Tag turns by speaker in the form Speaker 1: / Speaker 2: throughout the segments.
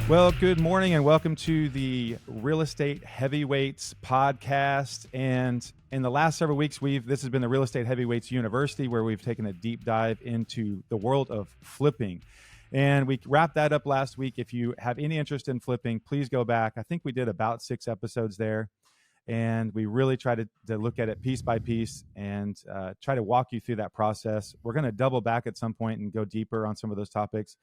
Speaker 1: Well, good morning and welcome to the Real Estate Heavyweights podcast. And in the last several weeks, this has been the Real Estate Heavyweights University, where we've taken a deep dive into the world of flipping. And we wrapped that up last week. If you have any interest in flipping, please go back. I think we did about 6 episodes there. And we really try to look at it piece by piece and try to walk you through that process. We're going to double back at some point and go deeper on some of those topics.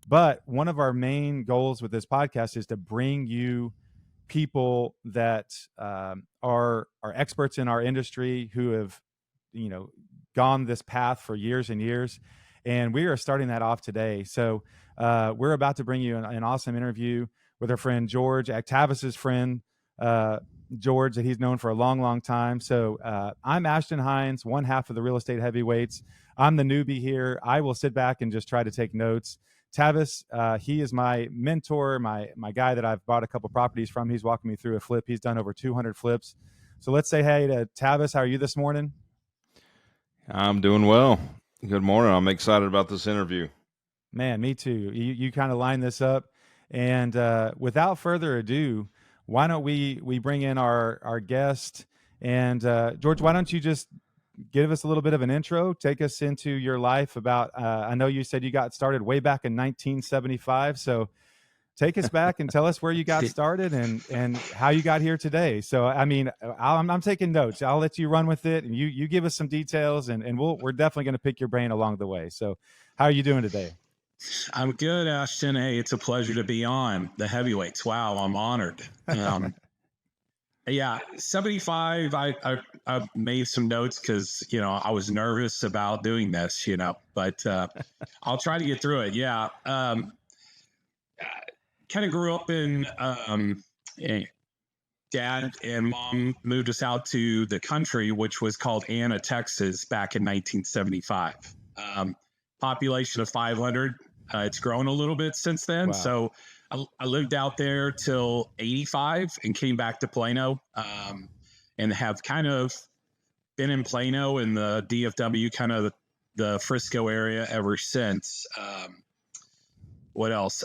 Speaker 1: But one of our main goals with this podcast is to bring you people that are experts in our industry who have, gone this path for years and years. And we are starting that off today. So we're about to bring you an awesome interview with our friend George, Tavis's friend, George, that he's known for a long, long time. So I'm Ashton Hines, one half of the Real Estate Heavyweights. I'm the newbie here. I will sit back and just try to take notes. Tavis, he is my mentor, my guy that I've bought a couple properties from. He's walking me through a flip. He's done over 200 flips. So let's say hey to Tavis. How are you this morning?
Speaker 2: I'm doing well. Good morning. I'm excited about this interview.
Speaker 1: Man, me too. You kind of line this up. And without further ado, why don't we bring in our guest? And George, why don't you just give us a little bit of an intro, take us into your life about, I know you said you got started way back in 1975. So take us back and tell us where you got started and how you got here today. So, I mean, I'm taking notes. I'll let you run with it and you give us some details and we're definitely going to pick your brain along the way. So how are you doing today?
Speaker 3: I'm good, Ashton. Hey, it's a pleasure to be on the Heavyweights. Wow. I'm honored. Yeah, 75, I made some notes because, I was nervous about doing this, but I'll try to get through it. Yeah. Kind of grew up in, dad and mom moved us out to the country, which was called Anna, Texas, back in 1975. Population of 500. It's grown a little bit since then.
Speaker 1: Wow.
Speaker 3: So I lived out there till 85 and came back to Plano, and have kind of been in Plano in the DFW, kind of the Frisco area ever since. What else?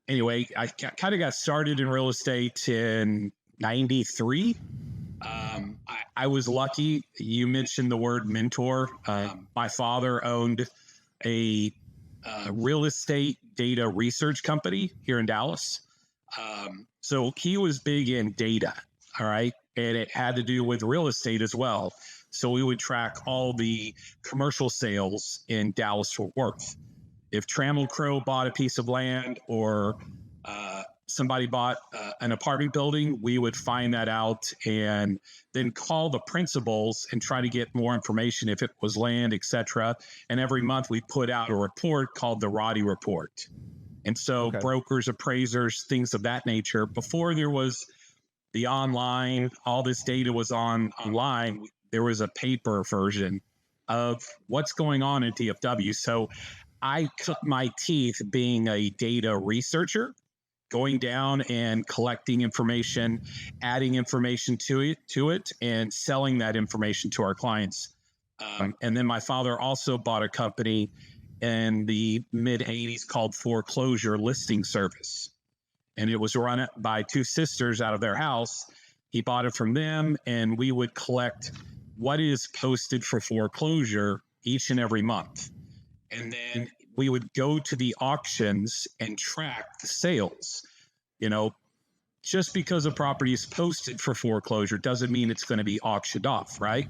Speaker 3: Anyway, I kind of got started in real estate in 93. I was lucky. You mentioned the word mentor. My father owned a real estate data research company here in Dallas. So he was big in data. All right. And it had to do with real estate as well. So we would track all the commercial sales in Dallas-Fort Worth. If Trammell Crow bought a piece of land or somebody bought an apartment building, we would find that out and then call the principals and try to get more information if it was land, etc. And every month we put out a report called the Roddy Report. And so brokers, appraisers, things of that nature, before there was the online, all this data was online, there was a paper version of what's going on in DFW. So I cut my teeth being a data researcher, going down and collecting information, adding information to it, and selling that information to our clients. And then my father also bought a company in the mid-'80s called Foreclosure Listing Service. And it was run by two sisters out of their house. He bought it from them, and we would collect what is posted for foreclosure each and every month. And then we would go to the auctions and track the sales. Just because a property is posted for foreclosure doesn't mean it's going to be auctioned off, right?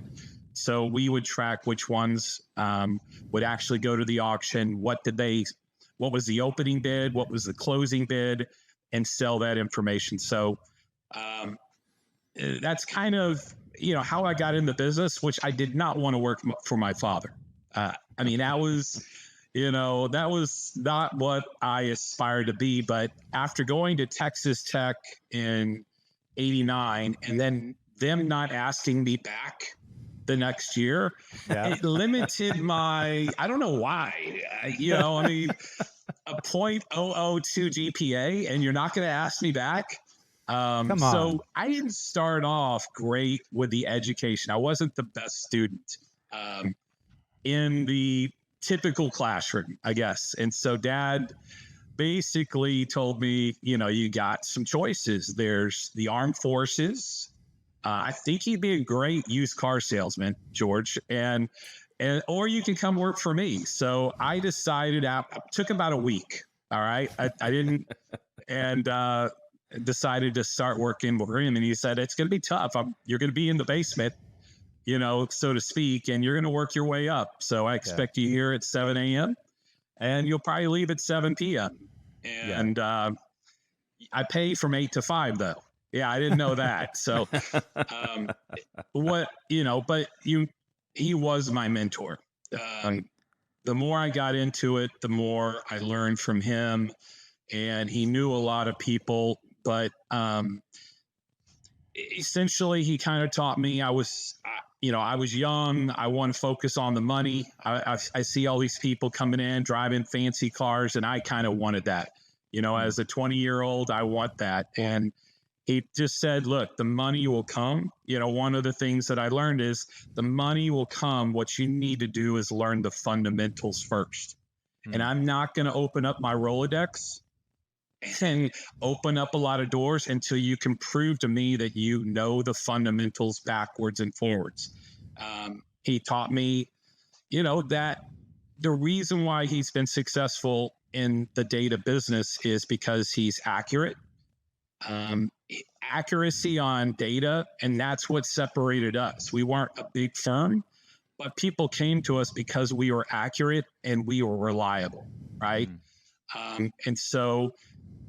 Speaker 3: So we would track which ones would actually go to the auction. What was the opening bid? What was the closing bid? And sell that information. So that's kind of, how I got in the business, which I did not want to work for my father. That was not what I aspired to be. But after going to Texas Tech in 89 and then them not asking me back the next year, it limited my, I don't know why, a 0.002 GPA and you're not going to ask me back.
Speaker 1: Come on.
Speaker 3: So I didn't start off great with the education. I wasn't the best student in the typical classroom, I guess. And so Dad basically told me, you got some choices. There's the armed forces. I think he'd be a great used car salesman, George, and or you can come work for me. So I decided took about a week. All right. I didn't, and decided to start working for him. And he said, it's going to be tough. You're going to be in the basement, so to speak, and you're going to work your way up. So I expect you here at 7 a.m. and you'll probably leave at 7 p.m. And I pay from 8 to 5 though. Yeah, I didn't know that. So he was my mentor. The more I got into it, the more I learned from him, and he knew a lot of people, but essentially he kind of taught me. I was young. I want to focus on the money. I see all these people coming in, driving fancy cars, and I kind of wanted that. As a 20-year-old, I want that. And he just said, look, the money will come. One of the things that I learned is the money will come. What you need to do is learn the fundamentals first. And I'm not going to open up my Rolodex and open up a lot of doors until you can prove to me that you know the fundamentals backwards and forwards. He taught me, that the reason why he's been successful in the data business is because he's accurate. Accuracy on data, and that's what separated us. We weren't a big firm, but people came to us because we were accurate and we were reliable, right? And so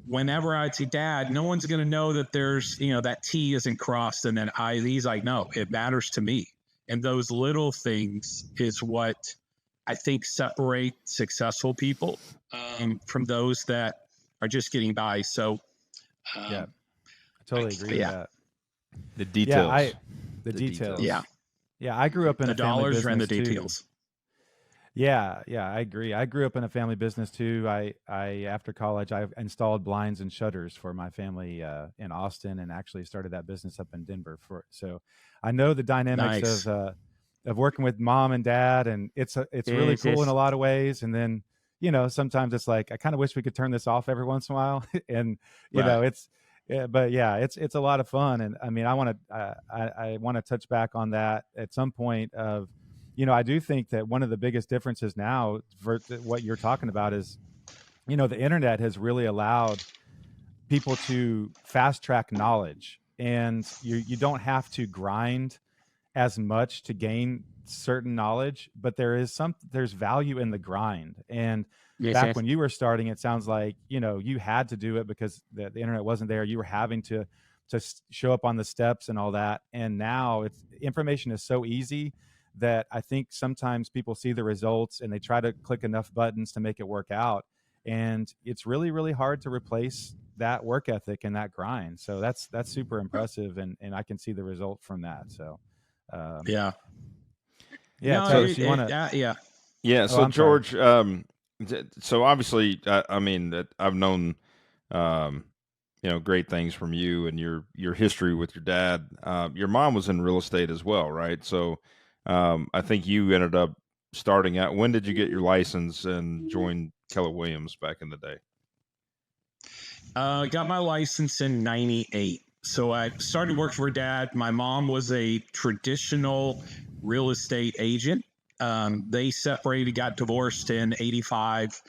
Speaker 3: whenever I'd say, Dad, no one's going to know that there's, that T isn't crossed and then he's like, no, it matters to me. And those little things is what I think separate successful people from those that are just getting by. So,
Speaker 1: I totally agree with that.
Speaker 2: The details.
Speaker 1: The details.
Speaker 3: Yeah.
Speaker 1: I grew up in
Speaker 3: the
Speaker 1: a family
Speaker 3: dollars
Speaker 1: business
Speaker 3: and the
Speaker 1: too.
Speaker 3: details.
Speaker 1: Yeah, I agree. I grew up in a family business too. I after college, I installed blinds and shutters for my family in Austin, and actually started that business up in Denver. So I know the dynamics of working with mom and dad, and it's really cool in a lot of ways. And then sometimes it's like I kind of wish we could turn this off every once in a while, and it's a lot of fun. And I mean, I want to touch back on that at some point of. I do think that one of the biggest differences now for what you're talking about is, the internet has really allowed people to fast track knowledge, and you don't have to grind as much to gain certain knowledge, but there's value in the grind. And back when you were starting, it sounds like, you had to do it because the internet wasn't there. You were having to show up on the steps and all that. And now information is so easy that I think sometimes people see the results and they try to click enough buttons to make it work out. And it's really, really hard to replace that work ethic and that grind. So that's super impressive. And I can see the result from that. So,
Speaker 3: Yeah.
Speaker 2: So
Speaker 3: you want to,
Speaker 2: yeah. So George, so obviously, I mean, I've known, great things from you and your history with your dad. Your mom was in real estate as well, right? So, I think you ended up starting out. When did you get your license and join Keller Williams back in the day?
Speaker 3: Got my license in 98. So I started working for Dad. My mom was a traditional real estate agent. They separated, got divorced in 85.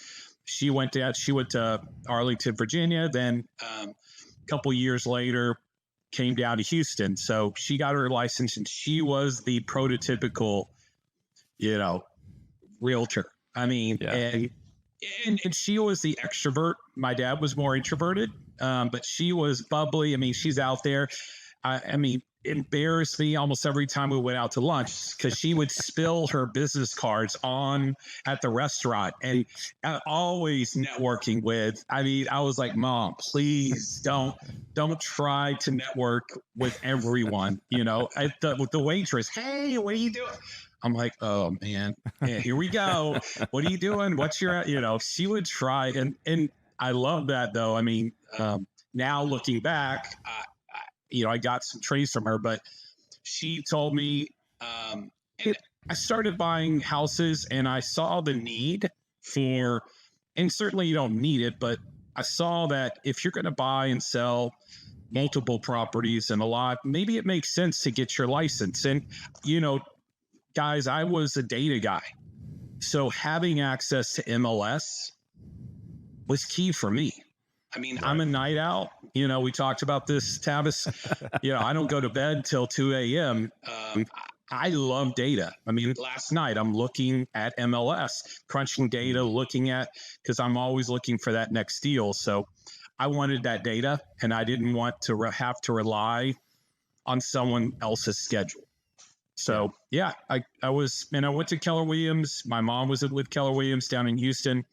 Speaker 3: She went to Arlington, Virginia. Then a couple years later, came down to Houston. So she got her license, and she was the prototypical, realtor. I mean, and she was the extrovert. My dad was more introverted, but she was bubbly. I mean, she's out there. I mean, embarrassed me almost every time we went out to lunch because she would spill her business cards at the restaurant, and always networking with. I mean, I was like, Mom, please don't try to network with everyone. The waitress, hey, what are you doing? I'm like, oh man, here we go. What are you doing? What's your, she would try. And I love that though. I mean, now looking back, I got some traits from her, but she told me, and I started buying houses and I saw the need for and certainly you don't need it, but I saw that if you're going to buy and sell multiple properties and a lot, maybe it makes sense to get your license. And, guys, I was a data guy. So having access to MLS was key for me. I mean,
Speaker 2: Right.
Speaker 3: I'm a night owl. We talked about this, Tavis. I don't go to bed till 2 a.m. I love data. I mean, last night I'm looking at MLS, crunching data, looking at, because I'm always looking for that next deal. So I wanted that data, and I didn't want to have to rely on someone else's schedule. So yeah, I was, and I went to Keller Williams. My mom was with Keller Williams down in Houston,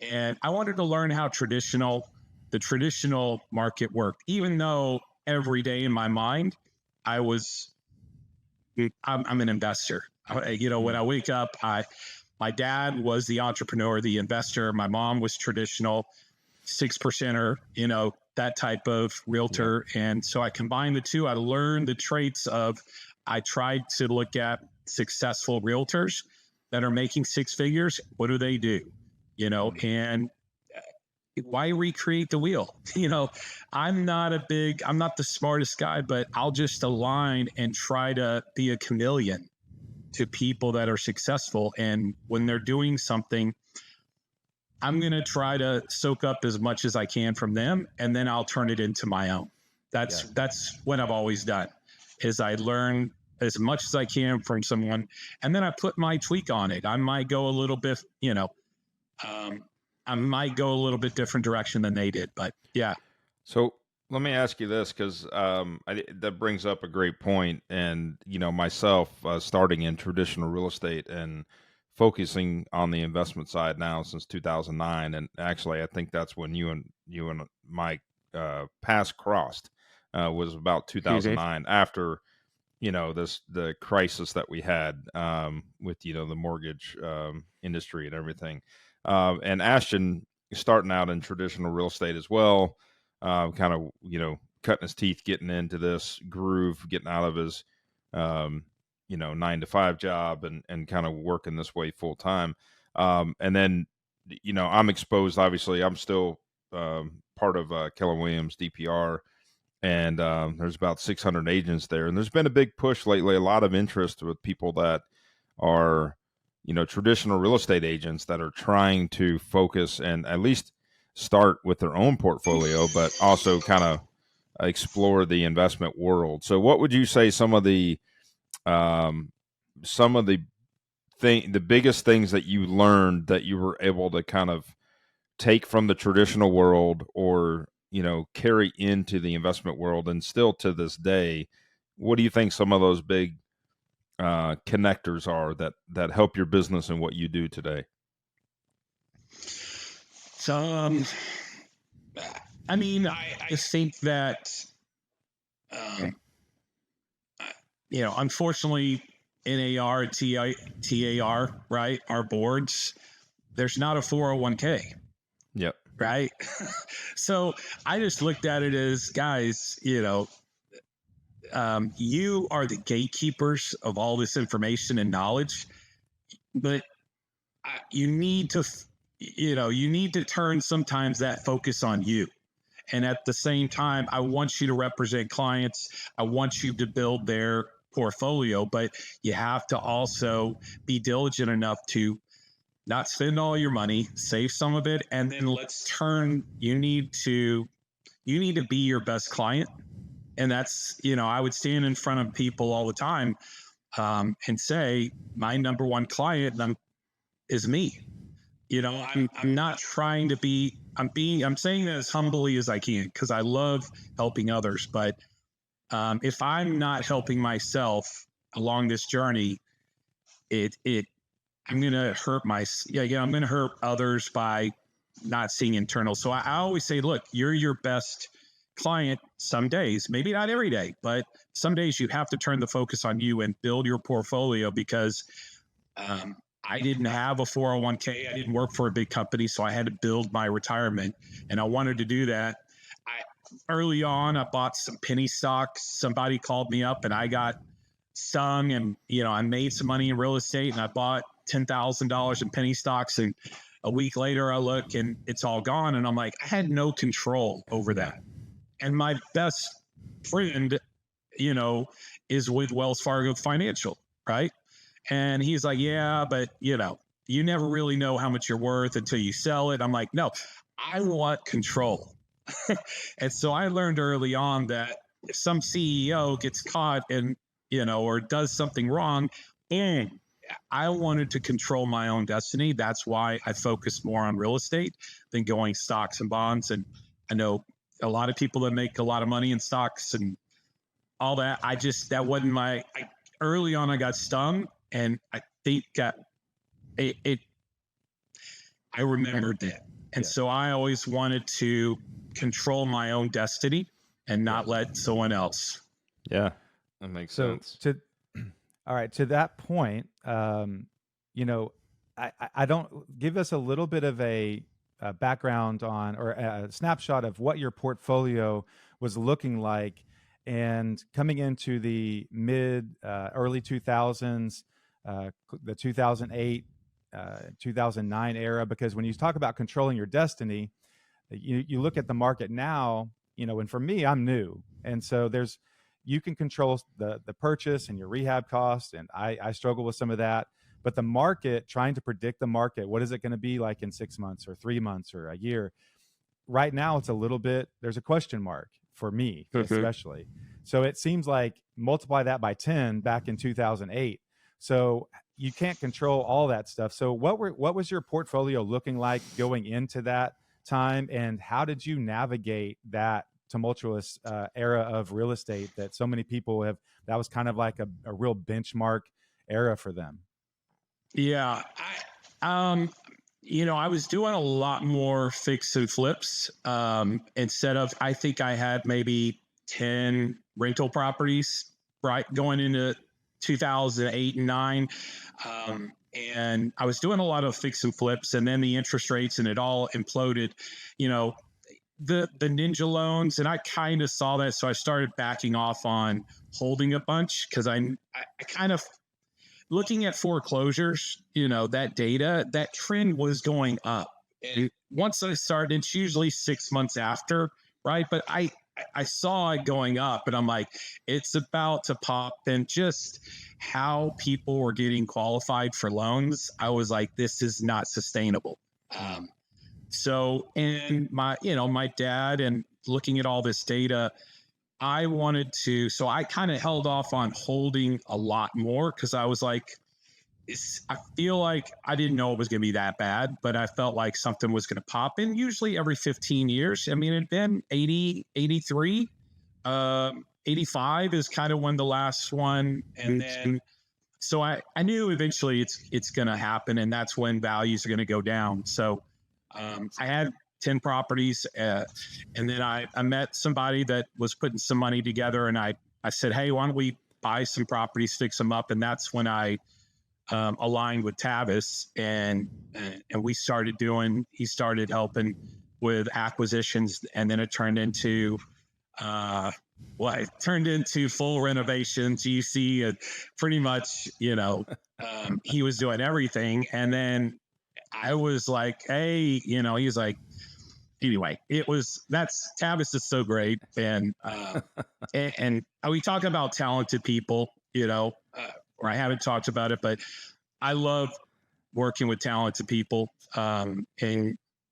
Speaker 3: and I wanted to learn how the traditional market worked. Even though every day in my mind, I'm an investor. When I wake up, my dad was the entrepreneur, the investor. My mom was traditional 6%er, that type of realtor. And so I combined the two. I learned the traits I tried to look at successful realtors that are making six figures. What do they do? And why recreate the wheel? I'm not the smartest guy, but I'll just align and try to be a chameleon to people that are successful. And when they're doing something, I'm going to try to soak up as much as I can from them, and then I'll turn it into my own. That's what I've always done, is I learn as much as I can from someone, and then I put my tweak on it. I might go a little bit, I might go a little bit different direction than they did, but yeah.
Speaker 2: So let me ask you this, because that brings up a great point. And, myself starting in traditional real estate and focusing on the investment side now since 2009. And actually, I think that's when you and my paths crossed, was about 2009 after, the crisis that we had with, the mortgage industry and everything. And Ashton starting out in traditional real estate as well, kind of, cutting his teeth, getting into this groove, getting out of his, 9-to-5 job and kind of working this way full time. And then, I'm exposed, obviously I'm still part of Keller Williams DPR, and there's about 600 agents there. And there's been a big push lately, a lot of interest with people that are, traditional real estate agents that are trying to focus and at least start with their own portfolio, but also kind of explore the investment world. So what would you say some of the biggest things that you learned that you were able to kind of take from the traditional world, or, carry into the investment world, and still to this day, what do you think some of those big connectors are that help your business and what you do today?
Speaker 3: So, I think that, unfortunately, NAR and TAR, right, our boards, there's not a 401k.
Speaker 2: Yep.
Speaker 3: Right. So I just looked at it as, guys, you are the gatekeepers of all this information and knowledge, but you need to turn sometimes that focus on you. And at the same time, I want you to represent clients. I want you to build their portfolio, but you have to also be diligent enough to not spend all your money, save some of it, and then you need to be your best client. And that's, I would stand in front of people all the time and say, my number one client is me. I'm not trying to be, I'm saying that as humbly as I can, because I love helping others. But if I'm not helping myself along this journey, I'm going to I'm going to hurt others by not seeing internal. So I always say, look, you're your best client some days, maybe not every day, but some days you have to turn the focus on you and build your portfolio, because I didn't have a 401k. I didn't work for a big company, so I had to build my retirement, and I wanted to do that. Early on, I bought some penny stocks. Somebody called me up and I got stung, and, I made some money in real estate, and I bought $10,000 in penny stocks, and A week later, I look and it's all gone. And I'm like, I had no control over that. And my best friend, you know, is with Wells Fargo Financial, right? And he's like, yeah, but, you know, you never really know how much you're worth until you sell it. I'm like, no, I want control. And so I learned early on that if some CEO gets caught and, you know, or does something wrong, and I wanted to control my own destiny. That's why I focused more on real estate than going stocks and bonds. And I know a lot of people that make a lot of money in stocks and all that. That wasn't early on I got stung, and I think I remembered that. And so I always wanted to control my own destiny and not let someone else.
Speaker 2: Yeah, that makes sense.
Speaker 1: All right, to that point, you know, I don't give us a little bit of a background on, or a snapshot of what your portfolio was looking like, and coming into the early 2000s, the 2008, 2009 era. Because when you talk about controlling your destiny, you look at the market now, you know, and for me, I'm new, and so you can control the purchase and your rehab costs. And I struggle with some of that, but the market, trying to predict the market, what is it going to be like in 6 months or 3 months or a year? Right now, it's a little bit, there's a question mark for me, especially. So it seems like multiply that by 10 back in 2008. So you can't control all that stuff. So what was your portfolio looking like going into that time? And how did you navigate that tumultuous era of real estate that so many people that was kind of like a real benchmark era for them?
Speaker 3: Yeah. You know, I was doing a lot more fix and flips instead of, I think I had maybe 10 rental properties, right, going into 2008 and 9. And I was doing a lot of fix and flips, and then the interest rates and it all imploded, you know, the ninja loans. And I kind of saw that. So I started backing off on holding a bunch, because I kind of, looking at foreclosures, you know, that data, that trend was going up. And once I started, it's usually 6 months after, right? But I saw it going up, and I'm like, it's about to pop. And just how people were getting qualified for loans, I was like, this is not sustainable. So, and my dad, and looking at all this data, I wanted to, so I kind of held off on holding a lot more, because I was like, I feel like I didn't know it was going to be that bad, but I felt like something was going to pop in usually every 15 years. I mean, it'd been 80, 83, 85 is kind of when the last one. And then, so I knew eventually it's going to happen, and that's when values are going to go down. So I had 10 properties. And then I met somebody that was putting some money together, and I said, hey, why don't we buy some properties, fix them up? And that's when I aligned with Tavis, and he started helping with acquisitions. And then it turned into, full renovations. You see, pretty much, you know, he was doing everything. And then I was like, hey, you know, he's like, anyway, Tavis is so great. And we talk about talented people, you know, or I haven't talked about it, but I love working with talented people. And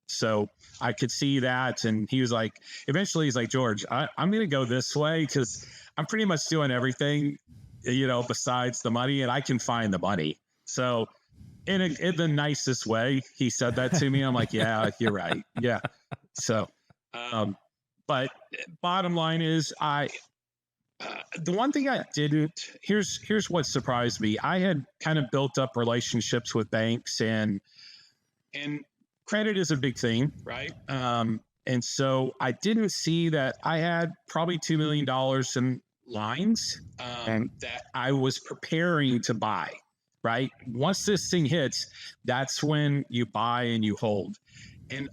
Speaker 3: so I could see that. And he was like, eventually he's like, George, I'm going to go this way, because I'm pretty much doing everything, you know, besides the money, and I can find the money. So in the nicest way, he said that to me. I'm like, yeah, you're right. Yeah. So, but bottom line is, the one thing I didn't, here's what surprised me. I had kind of built up relationships with banks, and credit is a big thing, right? And so I didn't see that I had probably $2 million in lines that I was preparing to buy, right? Once this thing hits, that's when you buy and you hold. And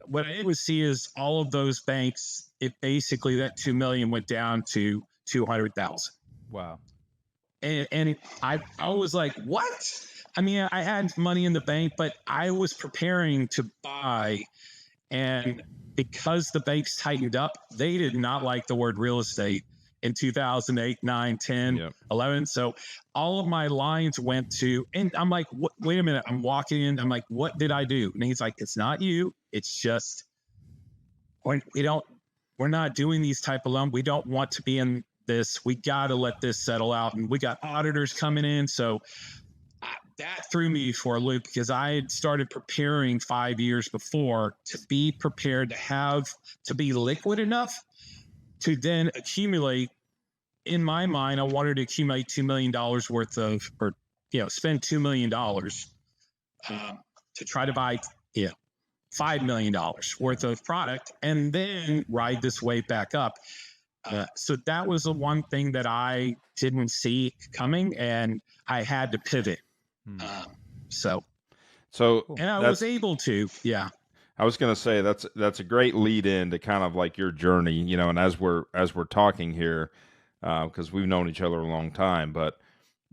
Speaker 3: what I would see is all of those banks, it basically, that 2 million went down to 200,000.
Speaker 1: Wow.
Speaker 3: And I was like, what? I mean, I had money in the bank, but I was preparing to buy. And because the banks tightened up, they did not like the word real estate in 2008, 9, 10,
Speaker 2: Yep.
Speaker 3: 11. So all of my lines went to, and I'm like, wait a minute. I'm walking in. I'm like, what did I do? And he's like, it's not you. It's just, we're not doing these type of loans. We don't want to be in this. We got to let this settle out. And we got auditors coming in. So that threw me for a loop because I had started preparing 5 years before to be prepared to be liquid enough to then accumulate. In my mind, I wanted to accumulate $2 million worth of, or, spend $2 million to try to buy, $5 million worth of product and then ride this wave back up. So that was the one thing that I didn't see coming, and I had to pivot.
Speaker 2: So
Speaker 3: and I was able to, yeah.
Speaker 2: I was going to say that's a great lead in to kind of like your journey, and as we're talking here, because we've known each other a long time, but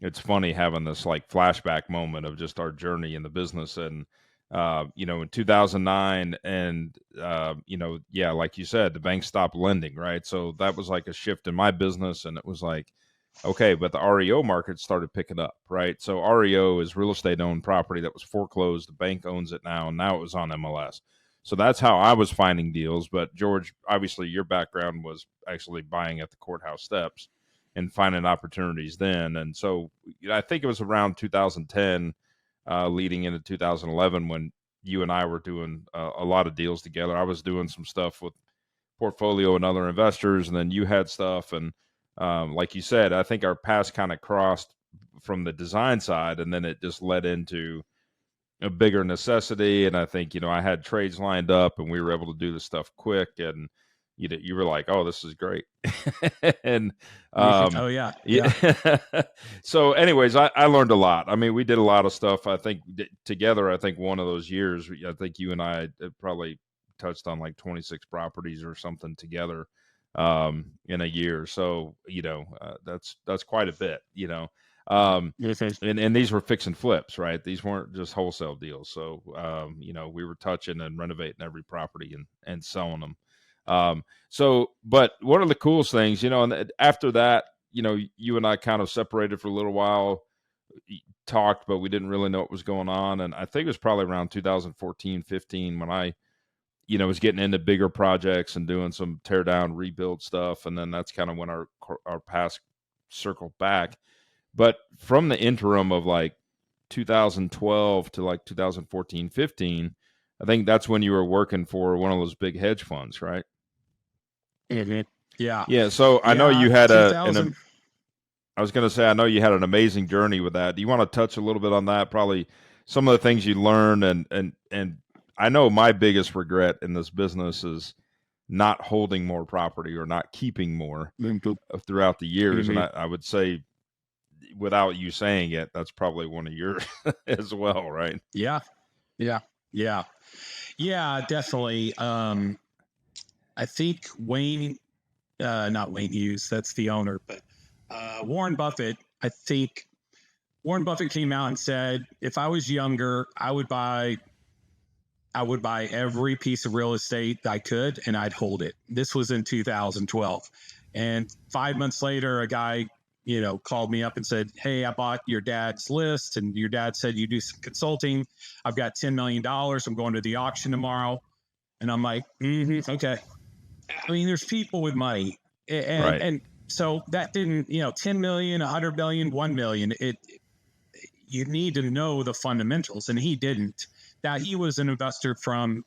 Speaker 2: it's funny having this like flashback moment of just our journey in the business. And in 2009, and like you said, the bank stopped lending, right? So that was like a shift in my business, and it was like, okay, but the REO market started picking up, right? So REO is real estate owned property that was foreclosed. The bank owns it now, and now it was on MLS. So that's how I was finding deals. But George, obviously your background was actually buying at the courthouse steps and finding opportunities then. And so I think it was around 2010, leading into 2011, when you and I were doing a lot of deals together. I was doing some stuff with portfolio and other investors, and then you had stuff. And like you said, I think our paths kind of crossed from the design side, and then it just led into a bigger necessity. And I think, I had trades lined up, and we were able to do the stuff quick, and you were like, oh, this is great. And
Speaker 3: Oh yeah.
Speaker 2: So anyways, I learned a lot. I mean, we did a lot of stuff. I think together, I think one of those years, I think you and I probably touched on like 26 properties or something together in a year. So, that's quite a bit, and these were fix and flips, right? These weren't just wholesale deals. So, we were touching and renovating every property and selling them. But one of the coolest things, and after that, you and I kind of separated for a little while, talked, but we didn't really know what was going on. And I think it was probably around 2014, 15 when I, was getting into bigger projects and doing some tear down, rebuild stuff. And then that's kind of when our paths circled back. But from the interim of like 2012 to like 2014, 15, I think that's when you were working for one of those big hedge funds, right?
Speaker 3: Yeah.
Speaker 2: Yeah. So I know you had I was going to say, I know you had an amazing journey with that. Do you want to touch a little bit on that? Probably some of the things you learned, and I know my biggest regret in this business is not holding more property or not keeping more throughout the years. And I would say, without you saying it, that's probably one of yours as well, right?
Speaker 3: Yeah, definitely. I think not Wayne Hughes, that's the owner, but Warren Buffett, I think Warren Buffett came out and said, if I was younger, I would buy every piece of real estate I could, and I'd hold it. This was in 2012. And 5 months later, a guy, called me up and said, hey, I bought your dad's list, and your dad said you do some consulting. I've got $10 million. I'm going to the auction tomorrow. And I'm like, okay. I mean, there's people with money. And so that didn't, 10 million, 100 million, 1 million. You need to know the fundamentals. And he didn't. Now, he was an investor from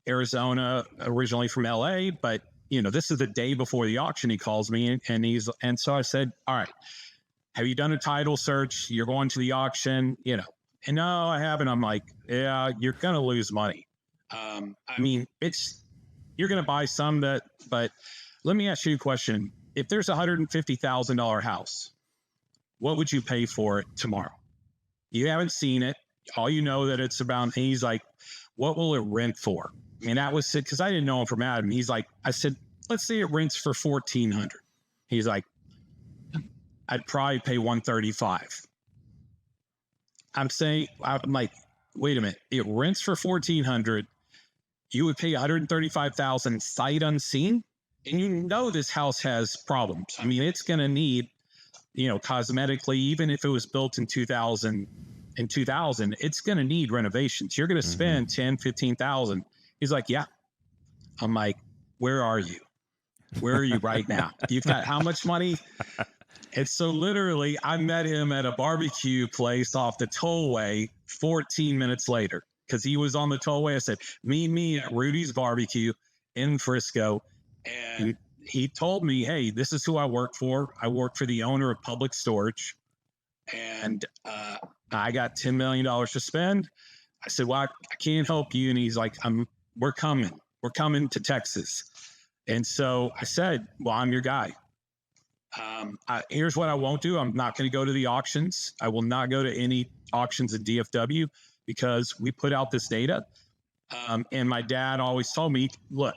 Speaker 3: Arizona, originally from LA, but this is the day before the auction. He calls me and so I said, all right, have you done a title search? You're going to the auction, and no, I haven't. I'm like, yeah, you're going to lose money. I mean, you're going to buy some but let me ask you a question. If there's a $150,000 house, what would you pay for it tomorrow? You haven't seen it. All you know that it's about, he's like, what will it rent for? And that was it, because I didn't know him from Adam. He's like, I said, let's say it rents for $1,400. He's like, I'd probably pay $135. I'm like, wait a minute. It rents for $1,400. You would pay $135,000 sight unseen, and you know this house has problems. I mean, it's going to need, cosmetically, even if it was built in 2000, it's going to need renovations. You're going to spend 10, 15,000. He's like, yeah. I'm like, where are you? Where are you right now? You've got how much money? And so literally I met him at a barbecue place off the tollway 14 minutes later, because he was on the tollway. I said, meet me at Rudy's Barbecue in Frisco. And he told me, hey, this is who I work for. I work for the owner of Public Storage. And I got $10 million to spend. I said, well, I can't help you. And he's like, we're coming to Texas. And so I said, well, I'm your guy. Here's what I won't do. I'm not going to go to the auctions. I will not go to any auctions in DFW because we put out this data. And my dad always told me, look,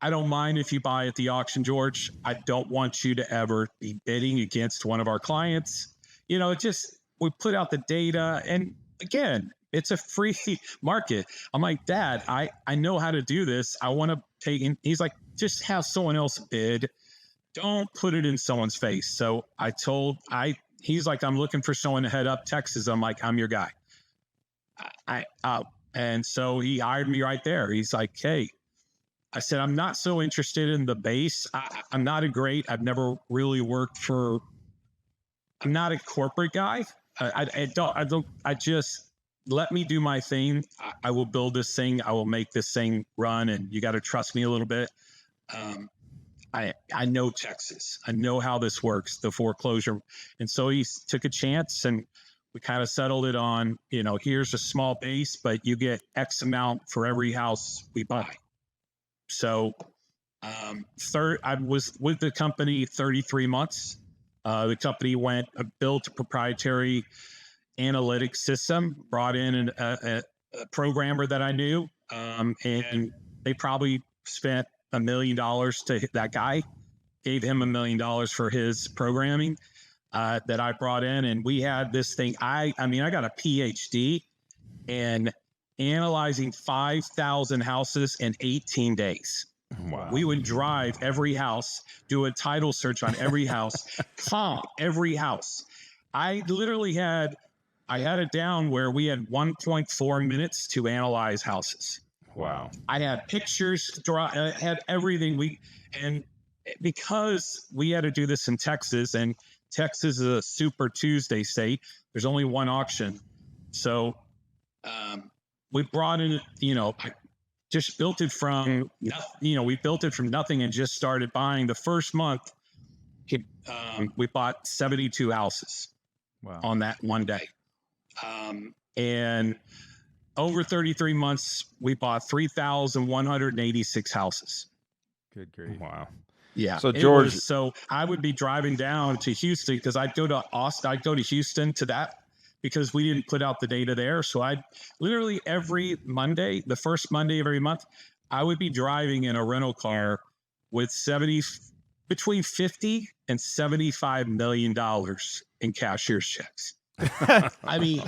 Speaker 3: I don't mind if you buy at the auction, George. I don't want you to ever be bidding against one of our clients. We put out the data. And again, it's a free market. I'm like, Dad, I know how to do this. I want to take in. He's like, just have someone else bid. Don't put it in someone's face. So he's like, I'm looking for someone to head up Texas. I'm like, I'm your guy. And so he hired me right there. He's like, hey, I said, I'm not so interested in the base. I'm not I've never really worked I'm not a corporate guy. I just let me do my thing. I will build this thing. I will make this thing run. And you got to trust me a little bit. I know Texas. I know how this works, the foreclosure. And so he took a chance and we kind of settled it on, here's a small base, but you get X amount for every house we buy. So I was with the company 33 months. The company built a proprietary analytics system, brought in a programmer that I knew, and they probably spent $1 million to that guy, gave him $1 million for his programming that I brought in. And we had this thing. I got a PhD in analyzing 5,000 houses in 18 days.
Speaker 2: Wow.
Speaker 3: We would drive every house, do a title search on every house, comp every house. I had it down where we had 1.4 minutes to analyze houses.
Speaker 2: Wow.
Speaker 3: I had pictures, I had everything. And because we had to do this in Texas, and Texas is a Super Tuesday state, there's only one auction. So we brought in, I just built it from, we built it from nothing and just started buying. The first month, we bought 72 houses on that one day. And over 33 months, we bought 3,186 houses.
Speaker 1: Good grief.
Speaker 2: Wow.
Speaker 3: Yeah.
Speaker 2: So George,
Speaker 3: so I would be driving down to Houston because I'd go to Austin. I'd go to Houston to that because we didn't put out the data there. So I'd literally every Monday, the first Monday of every month, I would be driving in a rental car with between $50 and $75 million in cashier's checks. I mean,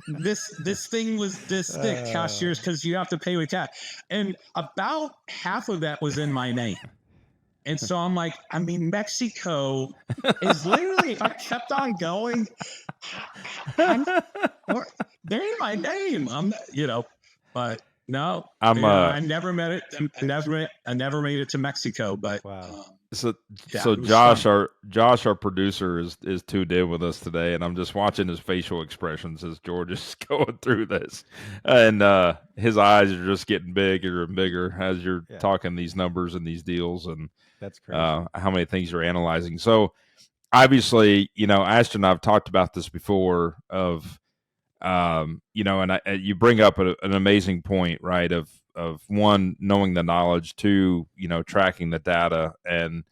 Speaker 3: this thing was this thick, cashiers, because you have to pay with cash, and about half of that was in my name. And so I'm like, Mexico is literally, if I kept on going, they're in my name. But no, I never met it. I never made it to Mexico, but
Speaker 1: wow.
Speaker 2: So Josh, our producer is tuned in with us today, and I'm just watching his facial expressions as George is going through this, and his eyes are just getting bigger and bigger as you're talking these numbers and these deals, and
Speaker 1: that's crazy.
Speaker 2: How many things you're analyzing. So obviously, Ashton and I've talked about this before. Of and you bring up an amazing point, right? Of one, knowing the knowledge, two, tracking the data and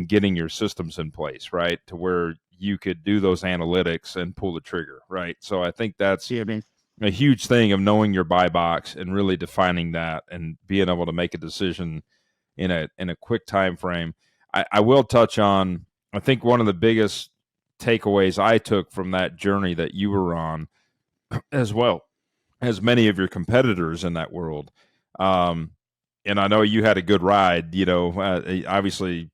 Speaker 2: getting your systems in place, right? To where you could do those analytics and pull the trigger, right? So I think that's a huge thing of knowing your buy box and really defining that and being able to make a decision in a quick time frame. I will touch on, I think one of the biggest takeaways I took from that journey that you were on, as well as many of your competitors in that world. And I know you had a good ride, obviously,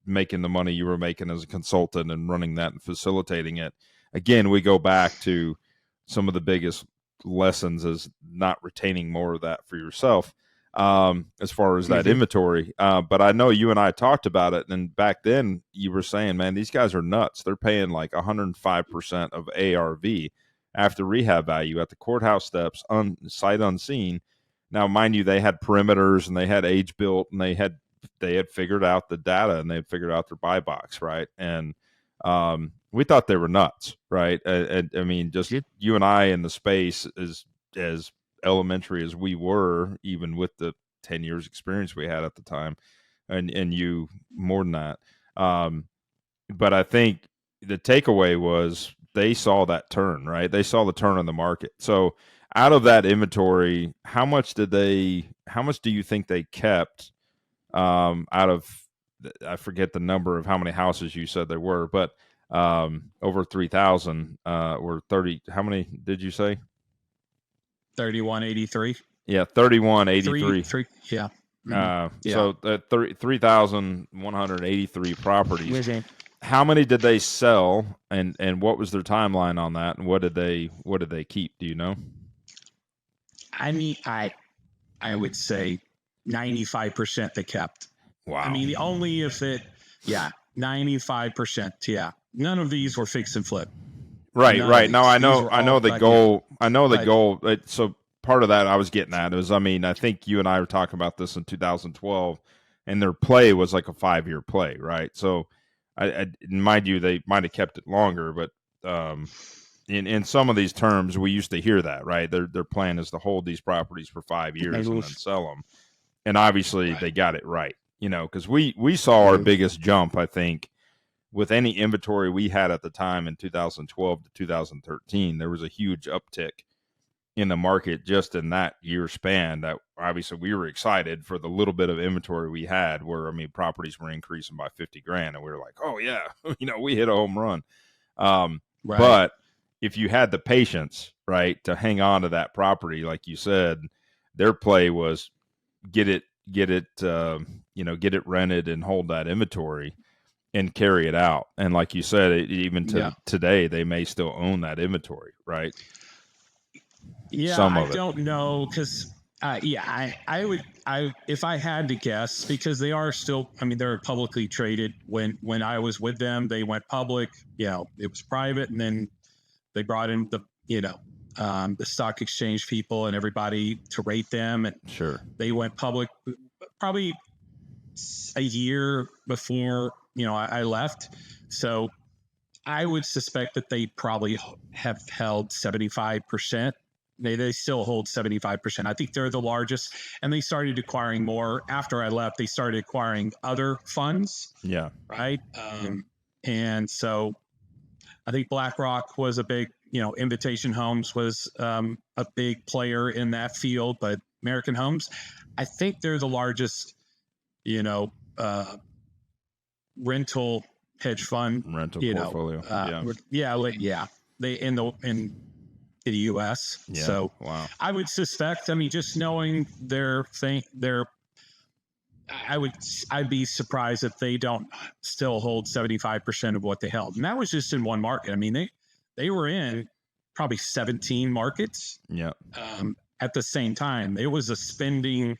Speaker 2: making the money you were making as a consultant and running that and facilitating it. Again, we go back to some of the biggest lessons is not retaining more of that for yourself, as far as that inventory. But I know you and I talked about it. And back then you were saying, man, these guys are nuts. They're paying like 105% of ARV after rehab value at the courthouse steps, sight unseen. Now, mind you, they had perimeters and they had age built and they had figured out the data and they had figured out their buy box, right? And we thought they were nuts, right? I mean, just you and I in the space, as elementary as we were, even with the 10 years experience we had at the time, and you more than that. But I think the takeaway was they saw that turn, right? They saw the turn on the market. So out of that inventory, how much do you think they kept out of, I forget the number of how many houses you said there were, but over 3,000 or 30, how many did you say?
Speaker 3: 3183.
Speaker 2: Yeah, 3183.
Speaker 3: Yeah.
Speaker 2: So 3,183 properties. How many did they sell, and what was their timeline on that, and what did they keep? Do you know?
Speaker 3: I mean, I would say 95% they kept.
Speaker 2: Wow.
Speaker 3: I mean, only if 95%. Yeah. None of these were fix and flip.
Speaker 2: Right. No, I know the goal. I know the goal. So part of that I was getting at is, I mean, I think you and I were talking about this in 2012, and their play was like a 5-year play, right? So I mind you, they might have kept it longer, but in some of these terms, we used to hear that, right? Their plan is to hold these properties for 5 years and then sell them, and obviously they got it right, because we saw our biggest jump, I think, with any inventory we had at the time in 2012 to 2013. There was a huge uptick in the market just in that year span. That obviously we were excited for the little bit of inventory we had, where, I mean, properties were increasing by 50 grand and we were like, oh yeah, we hit a home run. But if you had the patience, right, to hang on to that property, like you said, their play was get it rented and hold that inventory and carry it out. And like you said, even today, they may still own that inventory, right?
Speaker 3: Yeah, I don't know, because I would if I had to guess, because they are still, I mean, they're publicly traded. When I was with them, they went public. It was private, and then they brought in the stock exchange people and everybody to rate them, and
Speaker 2: sure, they
Speaker 3: went public probably a year before I left. So I would suspect that they probably have held 75%. They still hold 75%. I think they're the largest, and they started acquiring more after I left. They started acquiring other funds.
Speaker 2: Yeah.
Speaker 3: Right. And so I think BlackRock was a big, Invitation Homes was a big player in that field, but American Homes, I think they're the largest, rental hedge fund,
Speaker 2: portfolio.
Speaker 3: They in the U.S.
Speaker 2: Yeah.
Speaker 3: So
Speaker 2: wow.
Speaker 3: I would suspect, I mean, just knowing I'd be surprised if they don't still hold 75% of what they held. And that was just in one market. I mean, they were in probably 17 markets.
Speaker 2: Yeah.
Speaker 3: At the same time, it was a spending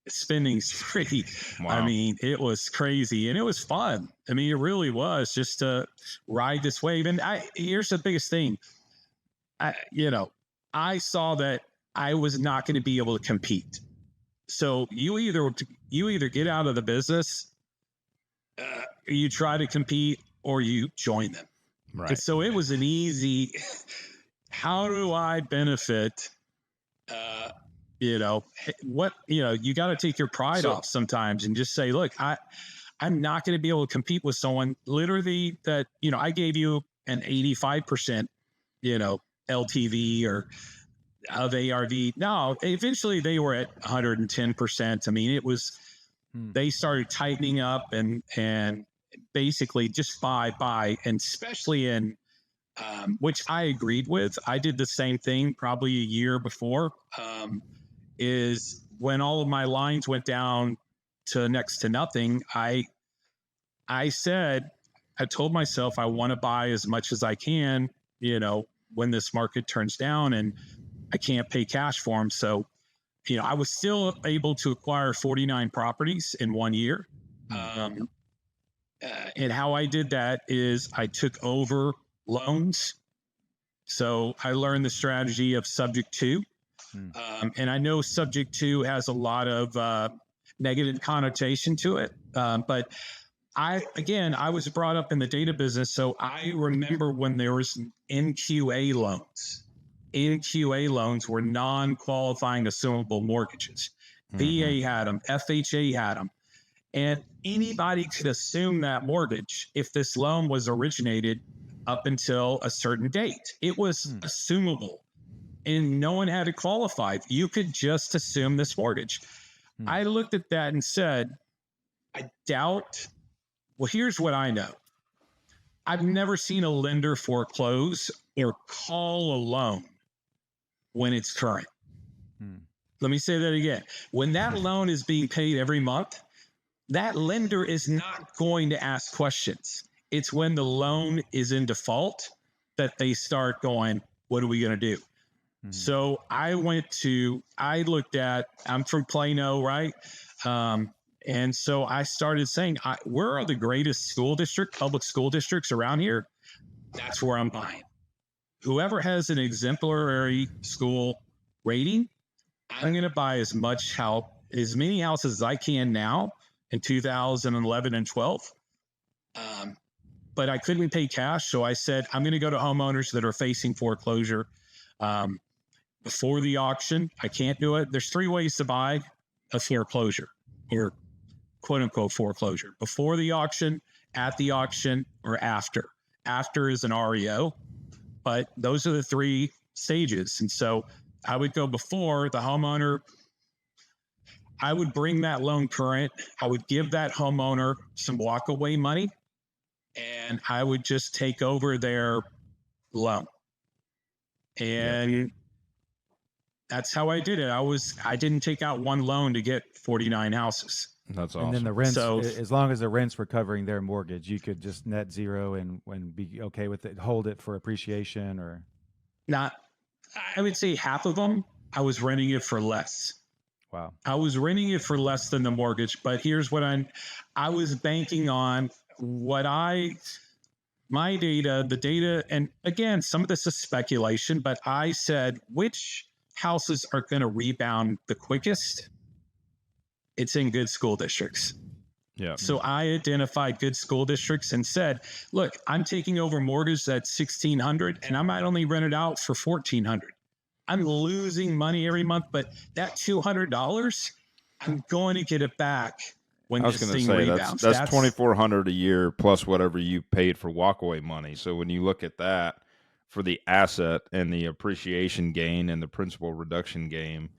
Speaker 3: spree.
Speaker 2: Wow.
Speaker 3: I mean, it was crazy, and it was fun. I mean, it really was, just to ride this wave. And here's the biggest thing. I saw that I was not going to be able to compete. So you either get out of the business, you try to compete, or you join them.
Speaker 2: Right.
Speaker 3: And so it was an easy, how do I benefit? You got to take your pride off sometimes and just say, look, I'm not going to be able to compete with someone literally that, I gave you an 85%, LTV or of ARV. No, eventually they were at 110%. I mean, it was, they started tightening up and basically just buy, and especially in, which I agreed with. I did the same thing probably a year before, is when all of my lines went down to next to nothing. I told myself I want to buy as much as I can, when this market turns down, and I can't pay cash for them. So, I was still able to acquire 49 properties in 1 year. And how I did that is I took over loans. So I learned the strategy of subject to. And I know subject to has a lot of negative connotation to it. But I was brought up in the data business. So I remember when there was NQA loans. NQA loans were non-qualifying assumable mortgages. VA had them, FHA had them. And anybody could assume that mortgage if this loan was originated up until a certain date. It was assumable, and no one had to qualify. You could just assume this mortgage. I looked at that and said, I doubt. Well, here's what I know. I've never seen a lender foreclose or call a loan when it's current. Let me say that again. When that loan is being paid every month, that lender is not going to ask questions. It's when the loan is in default that they start going, what are we going to do? So I looked at, I'm from Plano, right? And so I started saying, where are the greatest public school districts around here? That's where I'm buying. Whoever has an exemplary school rating, I'm going to buy as many houses as I can now in 2011 and 12. But I couldn't pay cash. So I said, I'm going to go to homeowners that are facing foreclosure before the auction. I can't do it. There's 3 ways to buy a foreclosure, or quote unquote foreclosure: before the auction, at the auction, or after. After is an REO, but those are the 3 stages. And so I would go before the homeowner. I would bring that loan current. I would give that homeowner some walkaway money, and I would just take over their loan. And that's how I did it. I didn't take out one loan to get 49 houses.
Speaker 2: That's awesome.
Speaker 1: And then the rents, as long as the rents were covering their mortgage, you could just net zero and be okay with it, hold it for appreciation, or
Speaker 3: not. I would say half of them, I was renting it for less.
Speaker 1: Wow.
Speaker 3: I was renting it for less than the mortgage, but here's what I was banking on my data, the data, and again, some of this is speculation, but I said, which houses are going to rebound the quickest? It's in good school districts.
Speaker 2: Yeah.
Speaker 3: So I identified good school districts and said, look, I'm taking over mortgage at $1,600 and I might only rent it out for $1,400. I'm losing money every month, but that $200, I'm going to get it back when this thing rebounds.
Speaker 2: That's $2,400 a year plus whatever you paid for walkaway money. So when you look at that for the asset and the appreciation gain and the principal reduction gain,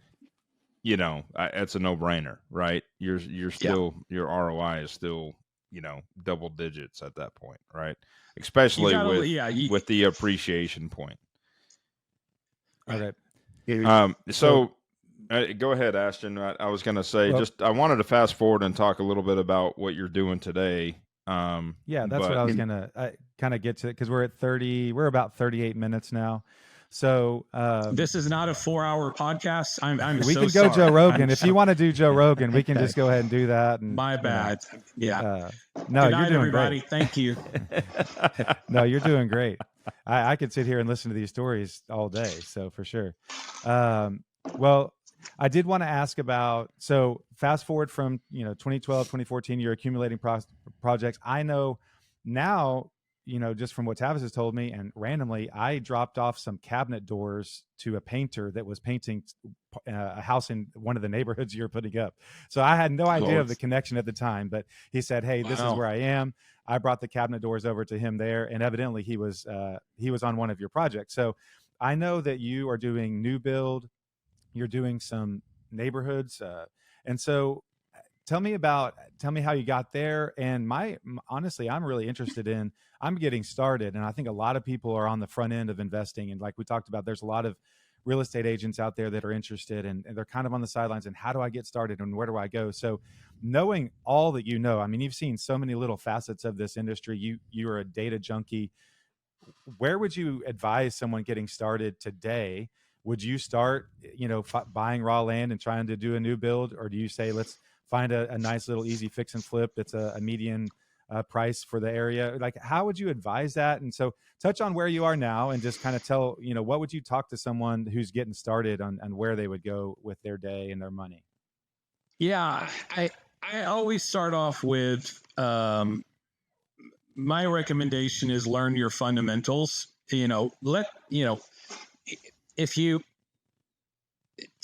Speaker 2: it's a no-brainer, right? You're still your ROI is still double digits at that point, right? Especially with the appreciation point.
Speaker 1: Okay.
Speaker 2: Go ahead, Ashton. I was going to say, I wanted to fast forward and talk a little bit about what you're doing today.
Speaker 1: That's what I was going to kind of get to, because we're about 38 minutes now. So
Speaker 3: this is not a 4-hour podcast.
Speaker 1: We can go Joe Rogan. If you want to do Joe Rogan, we can just go ahead and do that. And,
Speaker 3: my bad.
Speaker 1: No,
Speaker 3: Good
Speaker 1: you're
Speaker 3: night,
Speaker 1: doing
Speaker 3: everybody.
Speaker 1: great.
Speaker 3: Thank you.
Speaker 1: No, you're doing great. I could sit here and listen to these stories all day. So for sure. Well, I did want to ask about, so fast forward from, 2012, 2014, you're accumulating projects. I know now, just from what Tavis has told me, and randomly, I dropped off some cabinet doors to a painter that was painting a house in one of the neighborhoods you're putting up. So I had no idea of the connection at the time, but he said, hey, this is where I am. I brought the cabinet doors over to him there, and evidently he was on one of your projects. So I know that you are doing new build, you're doing some neighborhoods. And so tell me how you got there. And honestly, I'm really interested in, I'm getting started. And I think a lot of people are on the front end of investing. And like we talked about, there's a lot of real estate agents out there that are interested, and they're kind of on the sidelines, and how do I get started and where do I go? So knowing all that you know, I mean, you've seen so many little facets of this industry. You are a data junkie. Where would you advise someone getting started today? Would you start, buying raw land and trying to do a new build? Or do you say, let's find a nice little easy fix and flip that's a median price for the area? Like, how would you advise that? And so touch on where you are now and just kind of tell, what would you talk to someone who's getting started on where they would go with their day and their money?
Speaker 3: Yeah, I always start off with, my recommendation is learn your fundamentals. To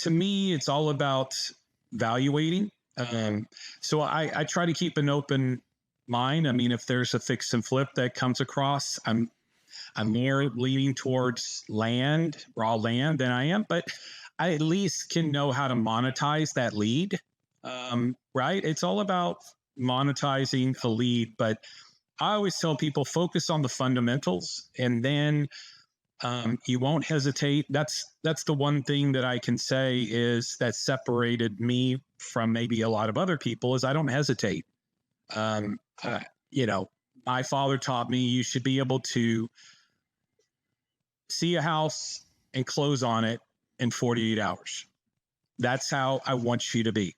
Speaker 3: me, it's all about valuating. So I try to keep an open mind. I mean, if there's a fix and flip that comes across, I'm more leaning towards raw land than I am, but I at least can know how to monetize that lead. Right? It's all about monetizing a lead, but I always tell people focus on the fundamentals, and then you won't hesitate. That's the one thing that I can say is that separated me from maybe a lot of other people is I don't hesitate. My father taught me you should be able to see a house and close on it in 48 hours. That's how I want you to be.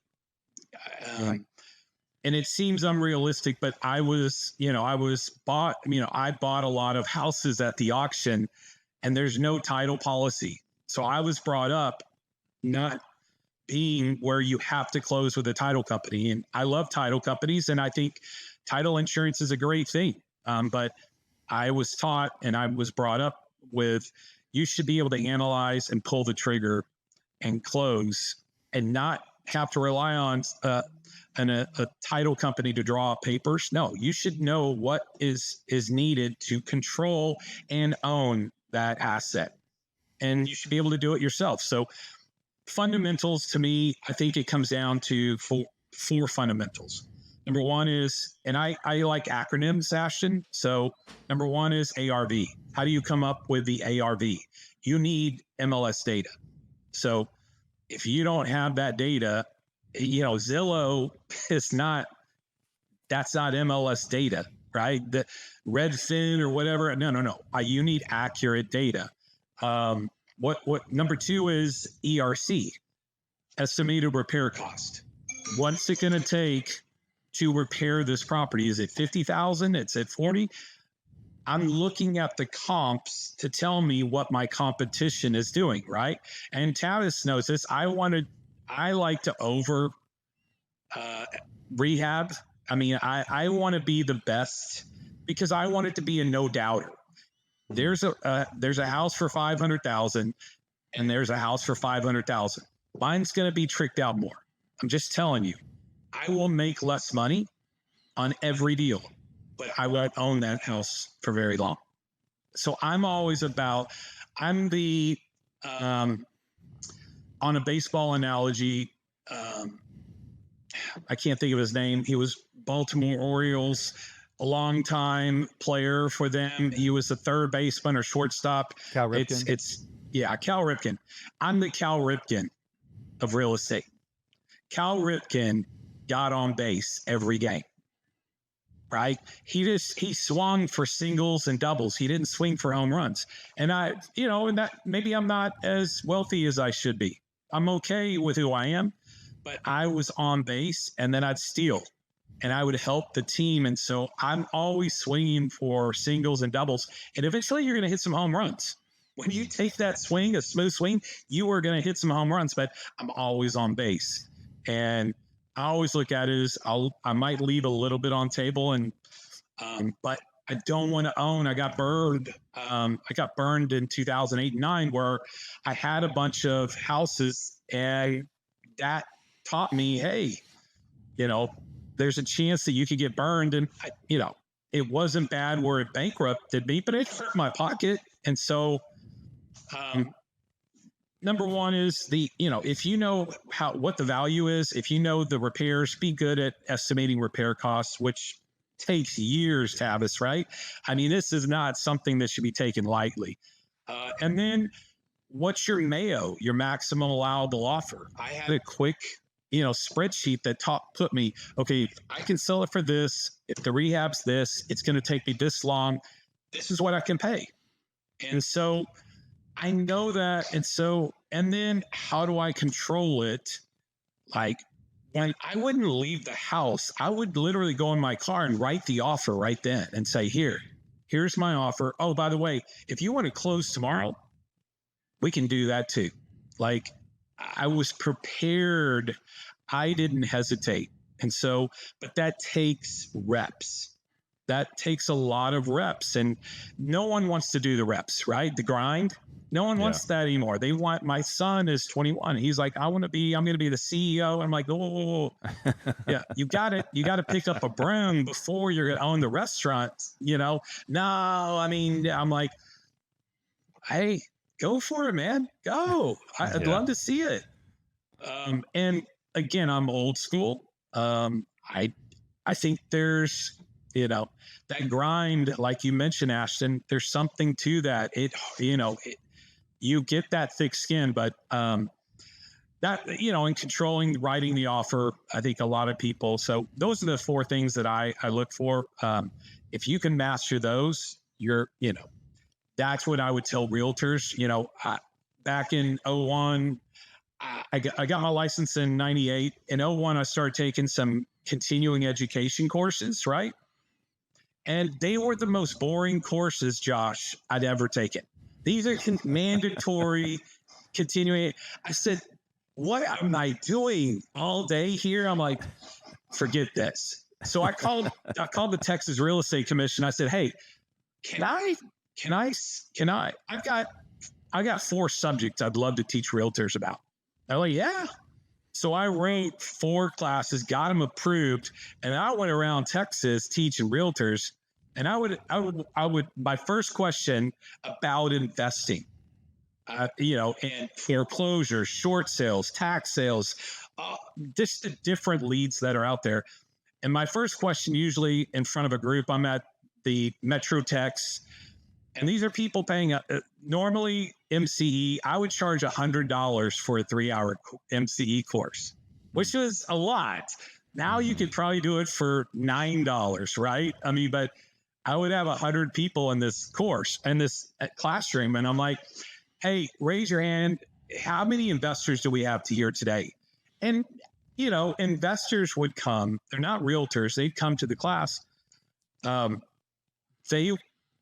Speaker 3: And it seems unrealistic, but I bought a lot of houses at the auction, and there's no title policy. So I was brought up not being where you have to close with a title company. And I love title companies, and I think title insurance is a great thing. But I was taught and I was brought up with, you should be able to analyze and pull the trigger and close and not have to rely on a title company to draw papers. No, you should know what is needed to control and own that asset. And you should be able to do it yourself. So fundamentals, to me, I think it comes down to four fundamentals. Number one is, and I like acronyms, Ashton. So number one is ARV. How do you come up with the ARV? You need MLS data. So if you don't have that data, Zillow is that's not MLS data, right? The Redfin or whatever. No. You need accurate data. What number two is ERC, estimated repair cost. What's it going to take to repair this property? Is it 50,000? It's at 40. I'm looking at the comps to tell me what my competition is doing, right? And Tavis knows this. I like to over rehab. I mean, I want to be the best because I want it to be a no doubter. There's a house for 500,000 and there's a house for 500,000. Mine's going to be tricked out more. I'm just telling you, I will make less money on every deal, but I won't own that house for very long. So I'm always about, on a baseball analogy, I can't think of his name. He was Baltimore Orioles, a long time player for them. He was the third baseman or shortstop.
Speaker 1: Cal Ripken.
Speaker 3: Cal Ripken. I'm the Cal Ripken of real estate. Cal Ripken got on base every game, right? He swung for singles and doubles. He didn't swing for home runs. And and that maybe I'm not as wealthy as I should be. I'm okay with who I am, but I was on base and then I'd steal and I would help the team. And so I'm always swinging for singles and doubles. And eventually you're going to hit some home runs. When you take that swing, a smooth swing, you are going to hit some home runs, but I'm always on base. And I always look at it as I might leave a little bit on table, but I don't want to own. I got burned. I got burned in 2008 and 9 where I had a bunch of houses, and that taught me, hey, there's a chance that you could get burned. And it wasn't bad where it bankrupted me, but it hurt my pocket. And so, number one is if you know what the value is, if you know the repairs, be good at estimating repair costs, which takes years, Tavis, right? I mean, this is not something that should be taken lightly. And then what's your MAO, your maximum allowable offer? I had a quick, spreadsheet that put me, okay, I can sell it for this. If the rehab's this, it's going to take me this long. This is what I can pay. And so I know that. And then how do I control it? Like, when I wouldn't leave the house, I would literally go in my car and write the offer right then and say, here's my offer. Oh, by the way, if you want to close tomorrow, we can do that too. Like, I was prepared. I didn't hesitate. And so, but that takes reps. That takes a lot of reps, and no one wants to do the reps, right? The grind. No one wants that anymore. They want, my son is 21. He's like, I'm going to be the CEO. I'm like, oh, yeah, you got to pick up a broom before you're going to own the restaurant, No, I mean, I'm like, hey, go for it, man. Go. I'd love to see it. And again, I'm old school. I think there's, that grind, like you mentioned, Ashton, there's something to that. You get that thick skin, but that, in controlling, writing the offer, I think a lot of people, so those are the four things that I look for. If you can master those, that's what I would tell realtors. Back in 01, I got my license in 98. In 01, I started taking some continuing education courses, right? And they were the most boring courses, Josh, I'd ever taken. These are mandatory continuing. I said, what am I doing all day here? I'm like, forget this. So I called the Texas Real Estate Commission. I said, hey, can I, I got 4 subjects I'd love to teach realtors about. They're like, yeah. So I ranked 4 classes, got them approved, and I went around Texas teaching realtors. And I would, my first question about investing, and foreclosure, short sales, tax sales, just the different leads that are out there. And my first question, usually in front of a group, I'm at the Metro Tex, and these are people paying normally MCE. I would charge $100 for a 3-hour MCE course, which was a lot. Now you could probably do it for $9, right? I mean, but I would have 100 people in this course, in this classroom. And I'm like, hey, raise your hand. How many investors do we have here today? And, investors would come. They're not realtors. They'd come to the class.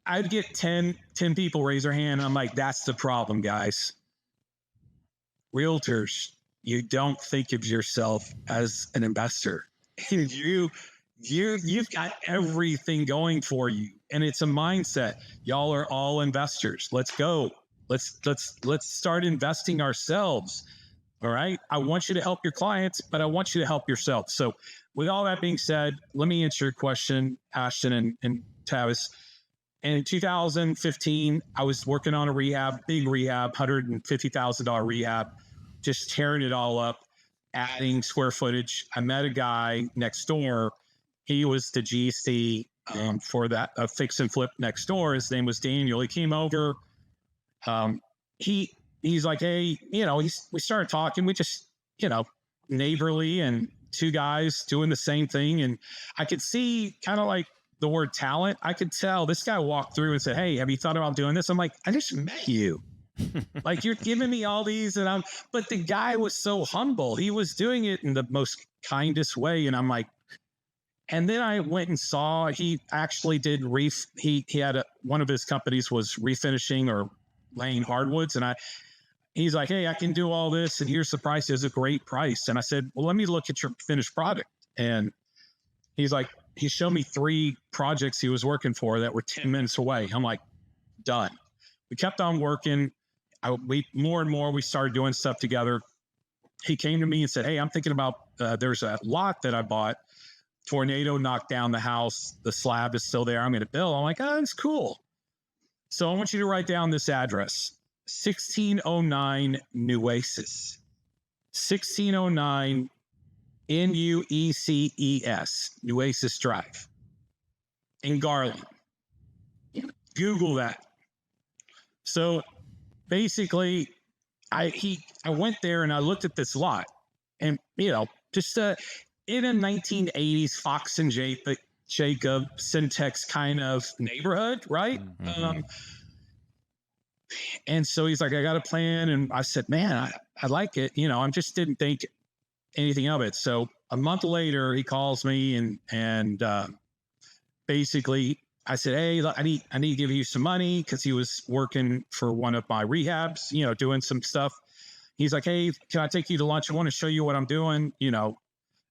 Speaker 3: I'd get 10 people raise their hand. I'm like, that's the problem, guys. Realtors, you don't think of yourself as an investor. And you've got everything going for you, and it's a mindset. Y'all are all investors. Let's go. Let's start investing ourselves. All right. I want you to help your clients, but I want you to help yourself. So with all that being said, let me answer your question, Ashton and Tavis. And in 2015, I was working on a big rehab, $150,000 rehab, just tearing it all up, adding square footage. I met a guy next door. He was the GC for that fix and flip next door. His name was Daniel. He came over. He's like, hey, we started talking. We just, neighborly, and 2 guys doing the same thing. And I could see kind of like the word talent. I could tell this guy walked through and said, hey, have you thought about doing this? I'm like, I just met you. Like, you're giving me all these, but the guy was so humble. He was doing it in the most kindest way. And I'm like, and then I went and saw, he actually did he had one of his companies was refinishing or laying hardwoods. And he's like, hey, I can do all this. And here's the price. It's a great price. And I said, well, let me look at your finished product. And he's like, he showed me 3 projects he was working for that were 10 minutes away. I'm like, done. We kept on working. More and more, we started doing stuff together. He came to me and said, hey, I'm thinking about, there's a lot that I bought. Tornado knocked down the house. The slab is still there. I'm going to build. I'm like, oh, that's cool. So I want you to write down this address. 1609 Nueces. 1609 Nueces, Nueces Drive in Garland. Google that. So basically, I went there and I looked at this lot, and just in a 1980s Fox and Jacob Syntex kind of neighborhood, right?
Speaker 2: Mm-hmm.
Speaker 3: And so he's like, I got a plan, and I said, man, I like it. I just didn't think anything of it. So a month later, he calls me and basically I said, hey, look, I need to give you some money, because he was working for one of my rehabs, doing some stuff. He's like, hey, can I take you to lunch? I want to show you what I'm doing,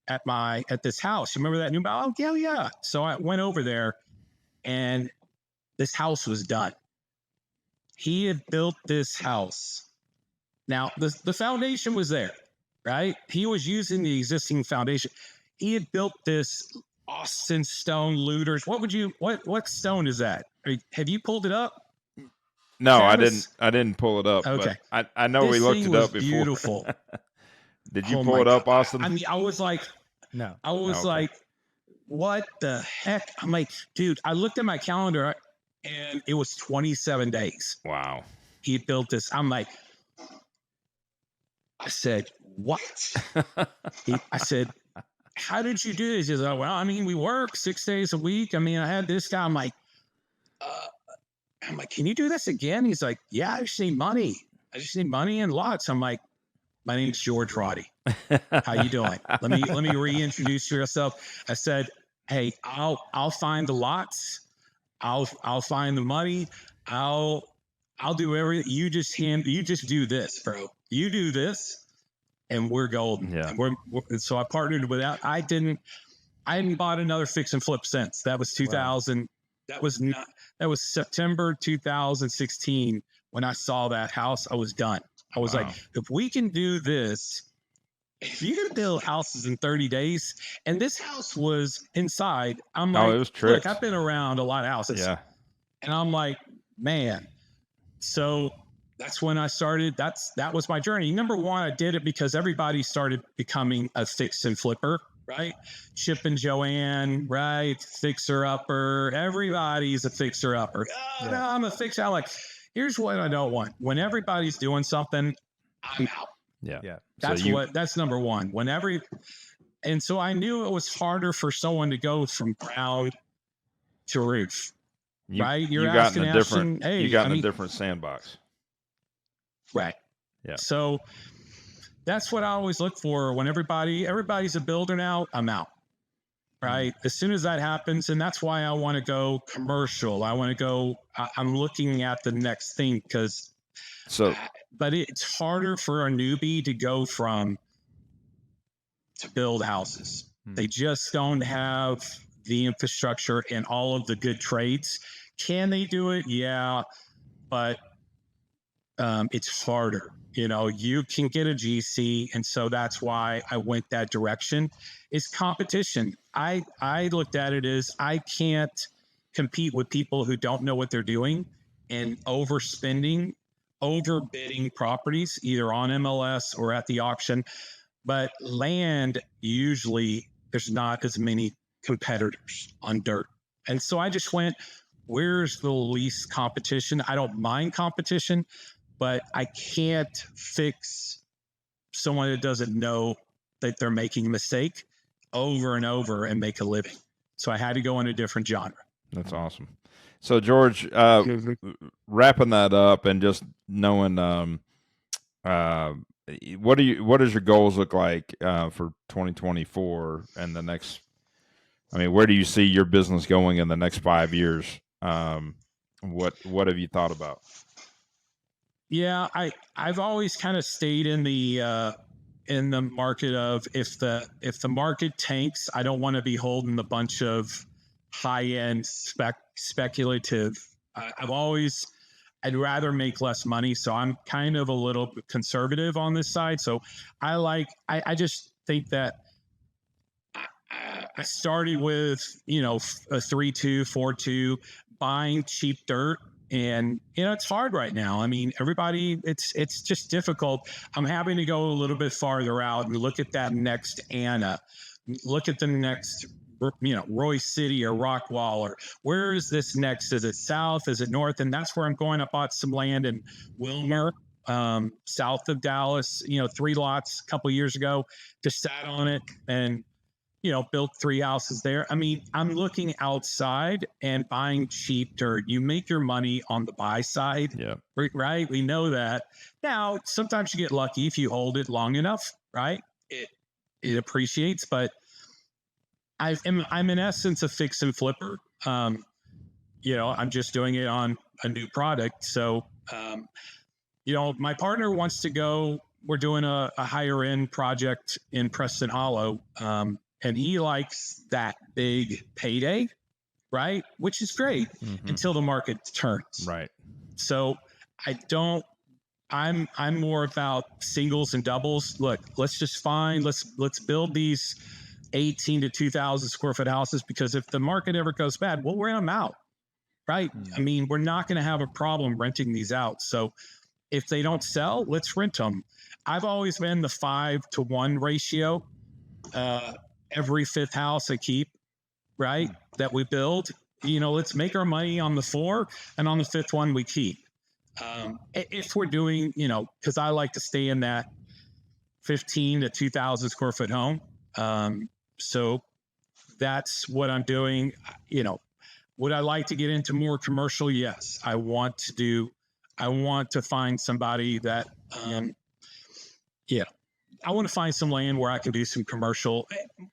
Speaker 3: at this house. You remember that new? Oh, yeah. So I went over there, and this house was done. He had built this house. Now the foundation was there, right? He was using the existing foundation. He had built this Austin stone looters. What stone is that? Have you pulled it up?
Speaker 2: No, I didn't pull it up.
Speaker 3: Okay.
Speaker 2: But I know
Speaker 3: this
Speaker 2: we looked
Speaker 3: thing
Speaker 2: it
Speaker 3: was
Speaker 2: up before.
Speaker 3: Beautiful.
Speaker 2: Did you
Speaker 3: Oh
Speaker 2: pull
Speaker 3: my
Speaker 2: it up,
Speaker 3: God.
Speaker 2: Austin?
Speaker 3: I mean, I was like,
Speaker 1: No.
Speaker 3: I was
Speaker 2: Okay.
Speaker 3: like, what the heck? I'm like, dude, I looked at my calendar and it was 27 days.
Speaker 2: Wow.
Speaker 3: He built this. I'm like, I said, what? I said, how did you do this? He's like, well, I mean, we work 6 days a week. I mean, I had this guy. I'm like, can you do this again? He's like, yeah, I just need money. I just need money and lots. I'm like, my name's George Roddy. How you doing? Let me reintroduce yourself. I said, hey, I'll find the lots. I'll find the money. I'll do everything. You just do this, bro. You do this, and we're golden.
Speaker 2: Yeah.
Speaker 3: So I partnered with that. I hadn't bought another fix and flip since. That was 2000. Wow. That was September 2016 when I saw that house. I was done. I was like, if we can do this, if you can build houses in 30 days, and this house was inside, I'm like,
Speaker 2: it was tricks.
Speaker 3: Look, I've been around a lot of houses.
Speaker 2: Yeah.
Speaker 3: And I'm like, man. So that's when I started. That was my journey. Number one, I did it because everybody started becoming a fix and flipper, right? Chip and Joanne, right? Fixer upper. Everybody's a fixer upper. Oh, yeah. No, I'm a fixer. I'm like, here's what I don't want. When everybody's doing something, I'm out.
Speaker 2: Yeah.
Speaker 3: That's number one. And so I knew it was harder for someone to go from ground to roof. Right?
Speaker 2: You got in a different sandbox.
Speaker 3: Right.
Speaker 2: Yeah.
Speaker 3: So that's what I always look for when everybody's a builder now, I'm out. Right. As soon as that happens. And that's why I want to go commercial. I'm looking at the next thing but it's harder for a newbie to go to build houses. They just don't have the infrastructure and all of the good trades. Can they do it? Yeah. But it's harder. You can get a GC. And so that's why I went that direction. It's competition. I looked at it as I can't compete with people who don't know what they're doing and overbidding properties either on MLS or at the auction. But land, usually there's not as many competitors on dirt. And so I just went, where's the least competition? I don't mind competition, but I can't fix someone that doesn't know that they're making a mistake over and over and make a living. So I had to go in a different genre.
Speaker 2: That's awesome. So George, wrapping that up and just knowing, what does your goals look like for 2024 and the next? I mean, where do you see your business going in the next 5 years? What have you thought about?
Speaker 3: Yeah, I've always kind of stayed in the market of if the market tanks, I don't want to be holding a bunch of high end speculative. I'd rather make less money, so I'm kind of a little bit conservative on this side. So I just think that I started with a 3.2, 4.2, buying cheap dirt And, it's hard right now. I mean, everybody, it's just difficult. I'm having to go a little bit farther out and look at that next Anna, look at the next, Roy City or Rockwall, or where is this next? Is it south? Is it north? And that's where I'm going. I bought some land in Wilmer, south of Dallas, 3 lots a couple years ago, just sat on it and, built 3 houses there. I mean, I'm looking outside and buying cheap dirt. You make your money on the buy side, right? We know that. Now, sometimes you get lucky if you hold it long enough, right? It appreciates, but I'm in essence a fix and flipper. I'm just doing it on a new product. So, my partner wants to go. We're doing a higher end project in Preston Hollow. And he likes that big payday, right? Which is great until the market turns.
Speaker 2: Right.
Speaker 3: So I'm more about singles and doubles. Look, let's build these 18 to 2,000 square foot houses, because if the market ever goes bad, we'll rent them out, right? I mean, we're not going to have a problem renting these out. So if they don't sell, let's rent them. I've always been the 5-to-1 ratio. Every 5th house I keep, right, that we build, let's make our money on the 4, and on the 5th one we keep. If we're doing, because I like to stay in that 15 to 2,000 square foot home. So that's what I'm doing. Would I like to get into more commercial? Yes. I want to find somebody that, I want to find some land where I can do some commercial,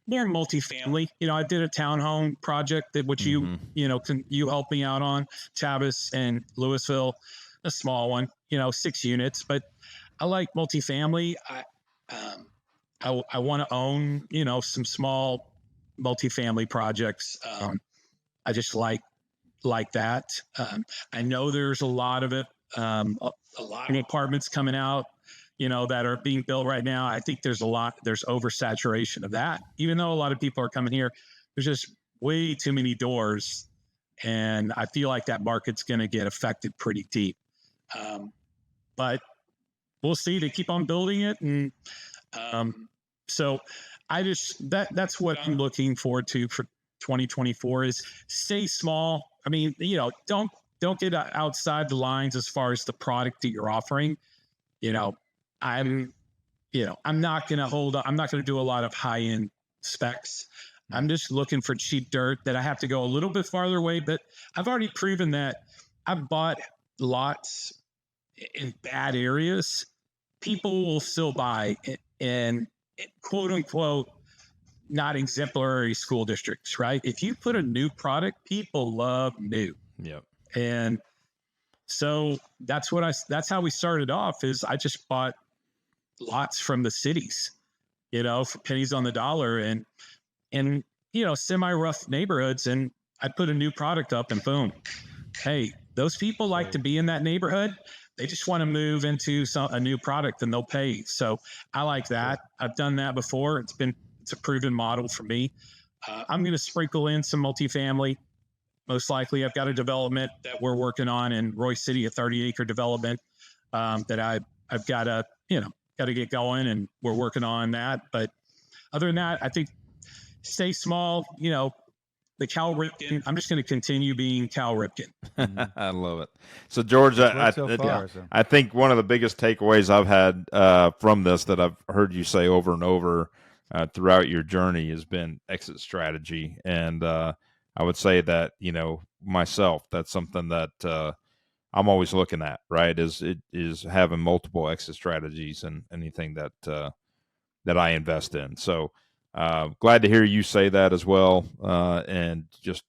Speaker 3: more multifamily. I did a townhome project which you helped me out on, Tavis and Louisville, a small one, 6 units, but I like multifamily. I want to own, some small multifamily projects. I just like that. I know there's a lot of it, a lot of apartments coming out, that are being built right now. I think there's oversaturation of that. Even though a lot of people are coming here, there's just way too many doors. And I feel like that market's going to get affected pretty deep. But we'll see. They keep on building it. And so that's what I'm looking forward to for 2024 is stay small. I mean, don't get outside the lines as far as the product that you're offering. I'm not going to hold up. I'm not going to do a lot of high end specs. I'm just looking for cheap dirt that I have to go a little bit farther away. But I've already proven that I've bought lots in bad areas. People will still buy in quote unquote, not exemplary school districts, right? If you put a new product, people love new.
Speaker 2: Yep.
Speaker 3: And so that's how we started off is I just bought lots from the cities, for pennies on the dollar and semi-rough neighborhoods. And I put a new product up and boom. Hey, those people like to be in that neighborhood. They just want to move into a new product and they'll pay. So I like that. I've done that before. It's a proven model for me. I'm going to sprinkle in some multifamily. Most likely I've got a development that we're working on in Roy City, a 30-acre development that I've got to get going, and we're working on that. But other than that, I think stay small, the Cal Ripken. I'm just going to continue being Cal Ripken.
Speaker 2: I love it. So George, I think one of the biggest takeaways I've had from this that I've heard you say over and over throughout your journey has been exit strategy. And I would say that, myself, that's something that I'm always looking at, right? Is having multiple exit strategies and anything that I invest in. So glad to hear you say that as well. And just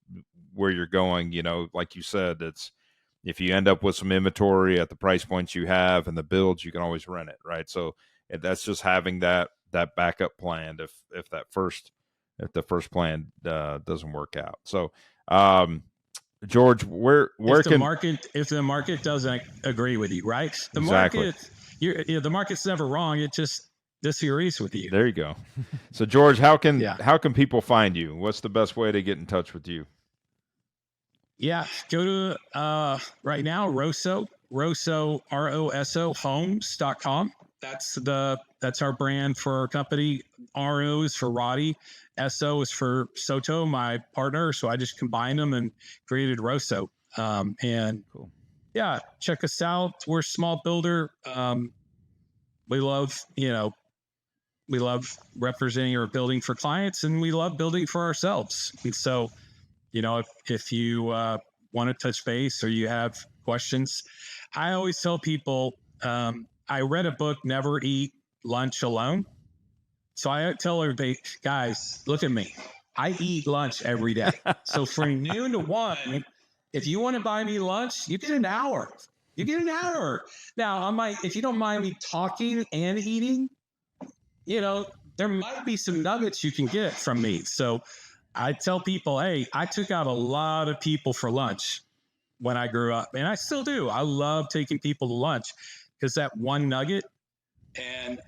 Speaker 2: where you're going, like you said, it's if you end up with some inventory at the price points you have and the builds, you can always rent it, right? So that's just having that backup plan if the first plan doesn't work out. So George, if
Speaker 3: the market doesn't agree with you, right? The market's never wrong. It just disagrees with you.
Speaker 2: There you go. So George, how can people find you? What's the best way to get in touch with you?
Speaker 3: Yeah, go to right now Rosso ROSO homes.com. That's our brand for our company. RO is for Roddy, SO is for Soto, my partner. So I just combined them and created Rosso. And
Speaker 1: Cool.
Speaker 3: yeah, check us out. We're a small builder. We love, we love representing or building for clients, and we love building for ourselves. And so, if you want to touch base or you have questions, I always tell people, I read a book, Never Eat Lunch Alone. So I tell everybody, guys, look at me. I eat lunch every day. So from noon to 1, if you want to buy me lunch, you get an hour. You get an hour. Now, if you don't mind me talking and eating, there might be some nuggets you can get from me. So I tell people, hey, I took out a lot of people for lunch when I grew up, and I still do. I love taking people to lunch because that one nugget. And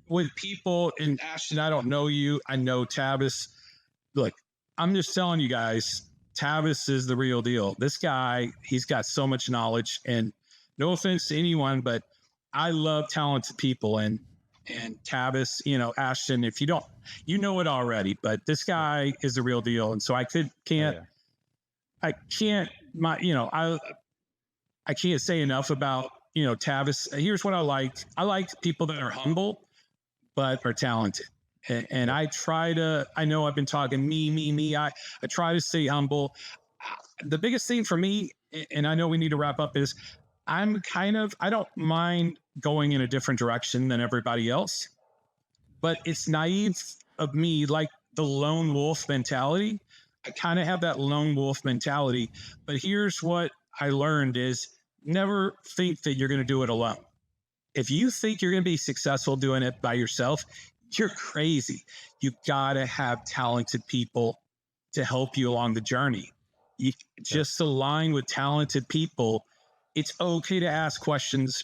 Speaker 3: with people, and Ashton, I don't know you. I know Tavis. Look, I'm just telling you guys, Tavis is the real deal. This guy, he's got so much knowledge, and no offense to anyone, but I love talented people. And Tavis, Ashton, if you don't, you know it already, but this guy is the real deal. And so I can't say enough about, Tavis. Here's what I like. I like people that are humble, but are talented. And I know I've been talking me. I try to stay humble. The biggest thing for me, and I know we need to wrap up, is I don't mind going in a different direction than everybody else, but it's naive of me, like the lone wolf mentality. I kind of have that lone wolf mentality, but here's what I learned is never think that you're going to do it alone. If you think you're going to be successful doing it by yourself, you're crazy. You got to have talented people to help you along the journey. You just align with talented people. It's okay to ask questions,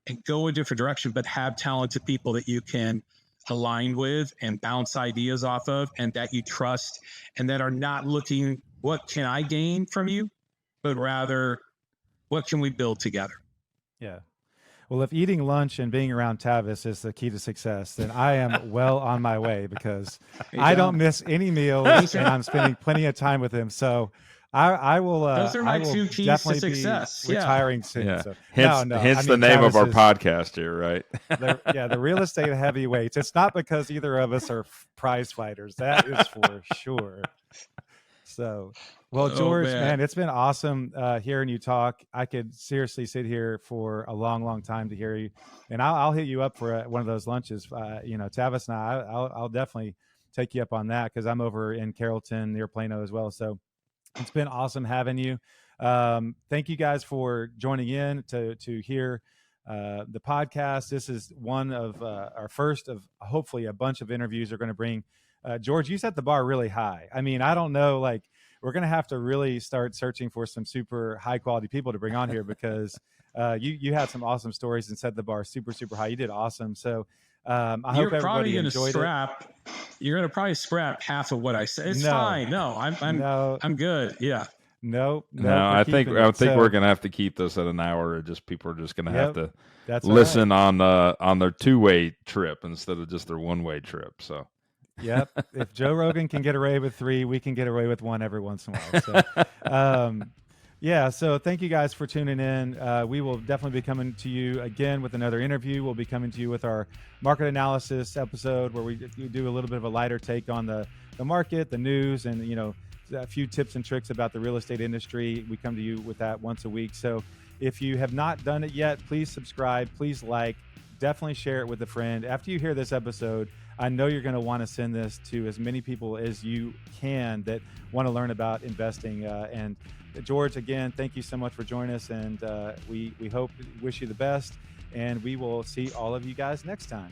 Speaker 3: and go a different direction, but have talented people that you can align with and bounce ideas off of, and that you trust, and that are not looking, what can I gain from you, but rather, what can we build together?
Speaker 1: Yeah. Well, if eating lunch and being around Tavis is the key to success, then I am well on my way, because I don't miss any meals and I'm spending plenty of time with him. So I will.
Speaker 3: Those are my two keys to success.
Speaker 1: Retiring soon.
Speaker 2: Yeah.
Speaker 1: So,
Speaker 2: hence the name of our podcast here, right?
Speaker 1: The real estate heavyweights. It's not because either of us are prize fighters. That is for sure. So, well, George, man, it's been awesome hearing you talk. I could seriously sit here for a long, long time to hear you, and I'll hit you up for one of those lunches. Tavis and I'll definitely take you up on that, because I'm over in Carrollton near Plano as well. So it's been awesome having you. Thank you guys for joining in to hear the podcast. This is one of our first of hopefully a bunch of interviews we're going to bring. George, you set the bar really high. I mean, I don't know, we're going to have to really start searching for some super high quality people to bring on here, because you had some awesome stories and set the bar super, super high. You did awesome. So I hope everybody enjoyed it.
Speaker 3: You're going to probably scrap half of what I said. It's fine. No, I'm good. Yeah.
Speaker 1: No,
Speaker 2: I think we're going to have to keep this at an hour. People are just going to have to listen on their two-way trip instead of just their one-way trip. So.
Speaker 1: Yep. If Joe Rogan can get away with 3, we can get away with 1 every once in a while. So, so thank you guys for tuning in. We will definitely be coming to you again with another interview. We'll be coming to you with our market analysis episode, where we do a little bit of a lighter take on the market, the news, and, a few tips and tricks about the real estate industry. We come to you with that once a week. So if you have not done it yet, please subscribe, please definitely share it with a friend. After you hear this episode, I know you're going to want to send this to as many people as you can that want to learn about investing. And George, again, thank you so much for joining us. And we wish you the best. And we will see all of you guys next time.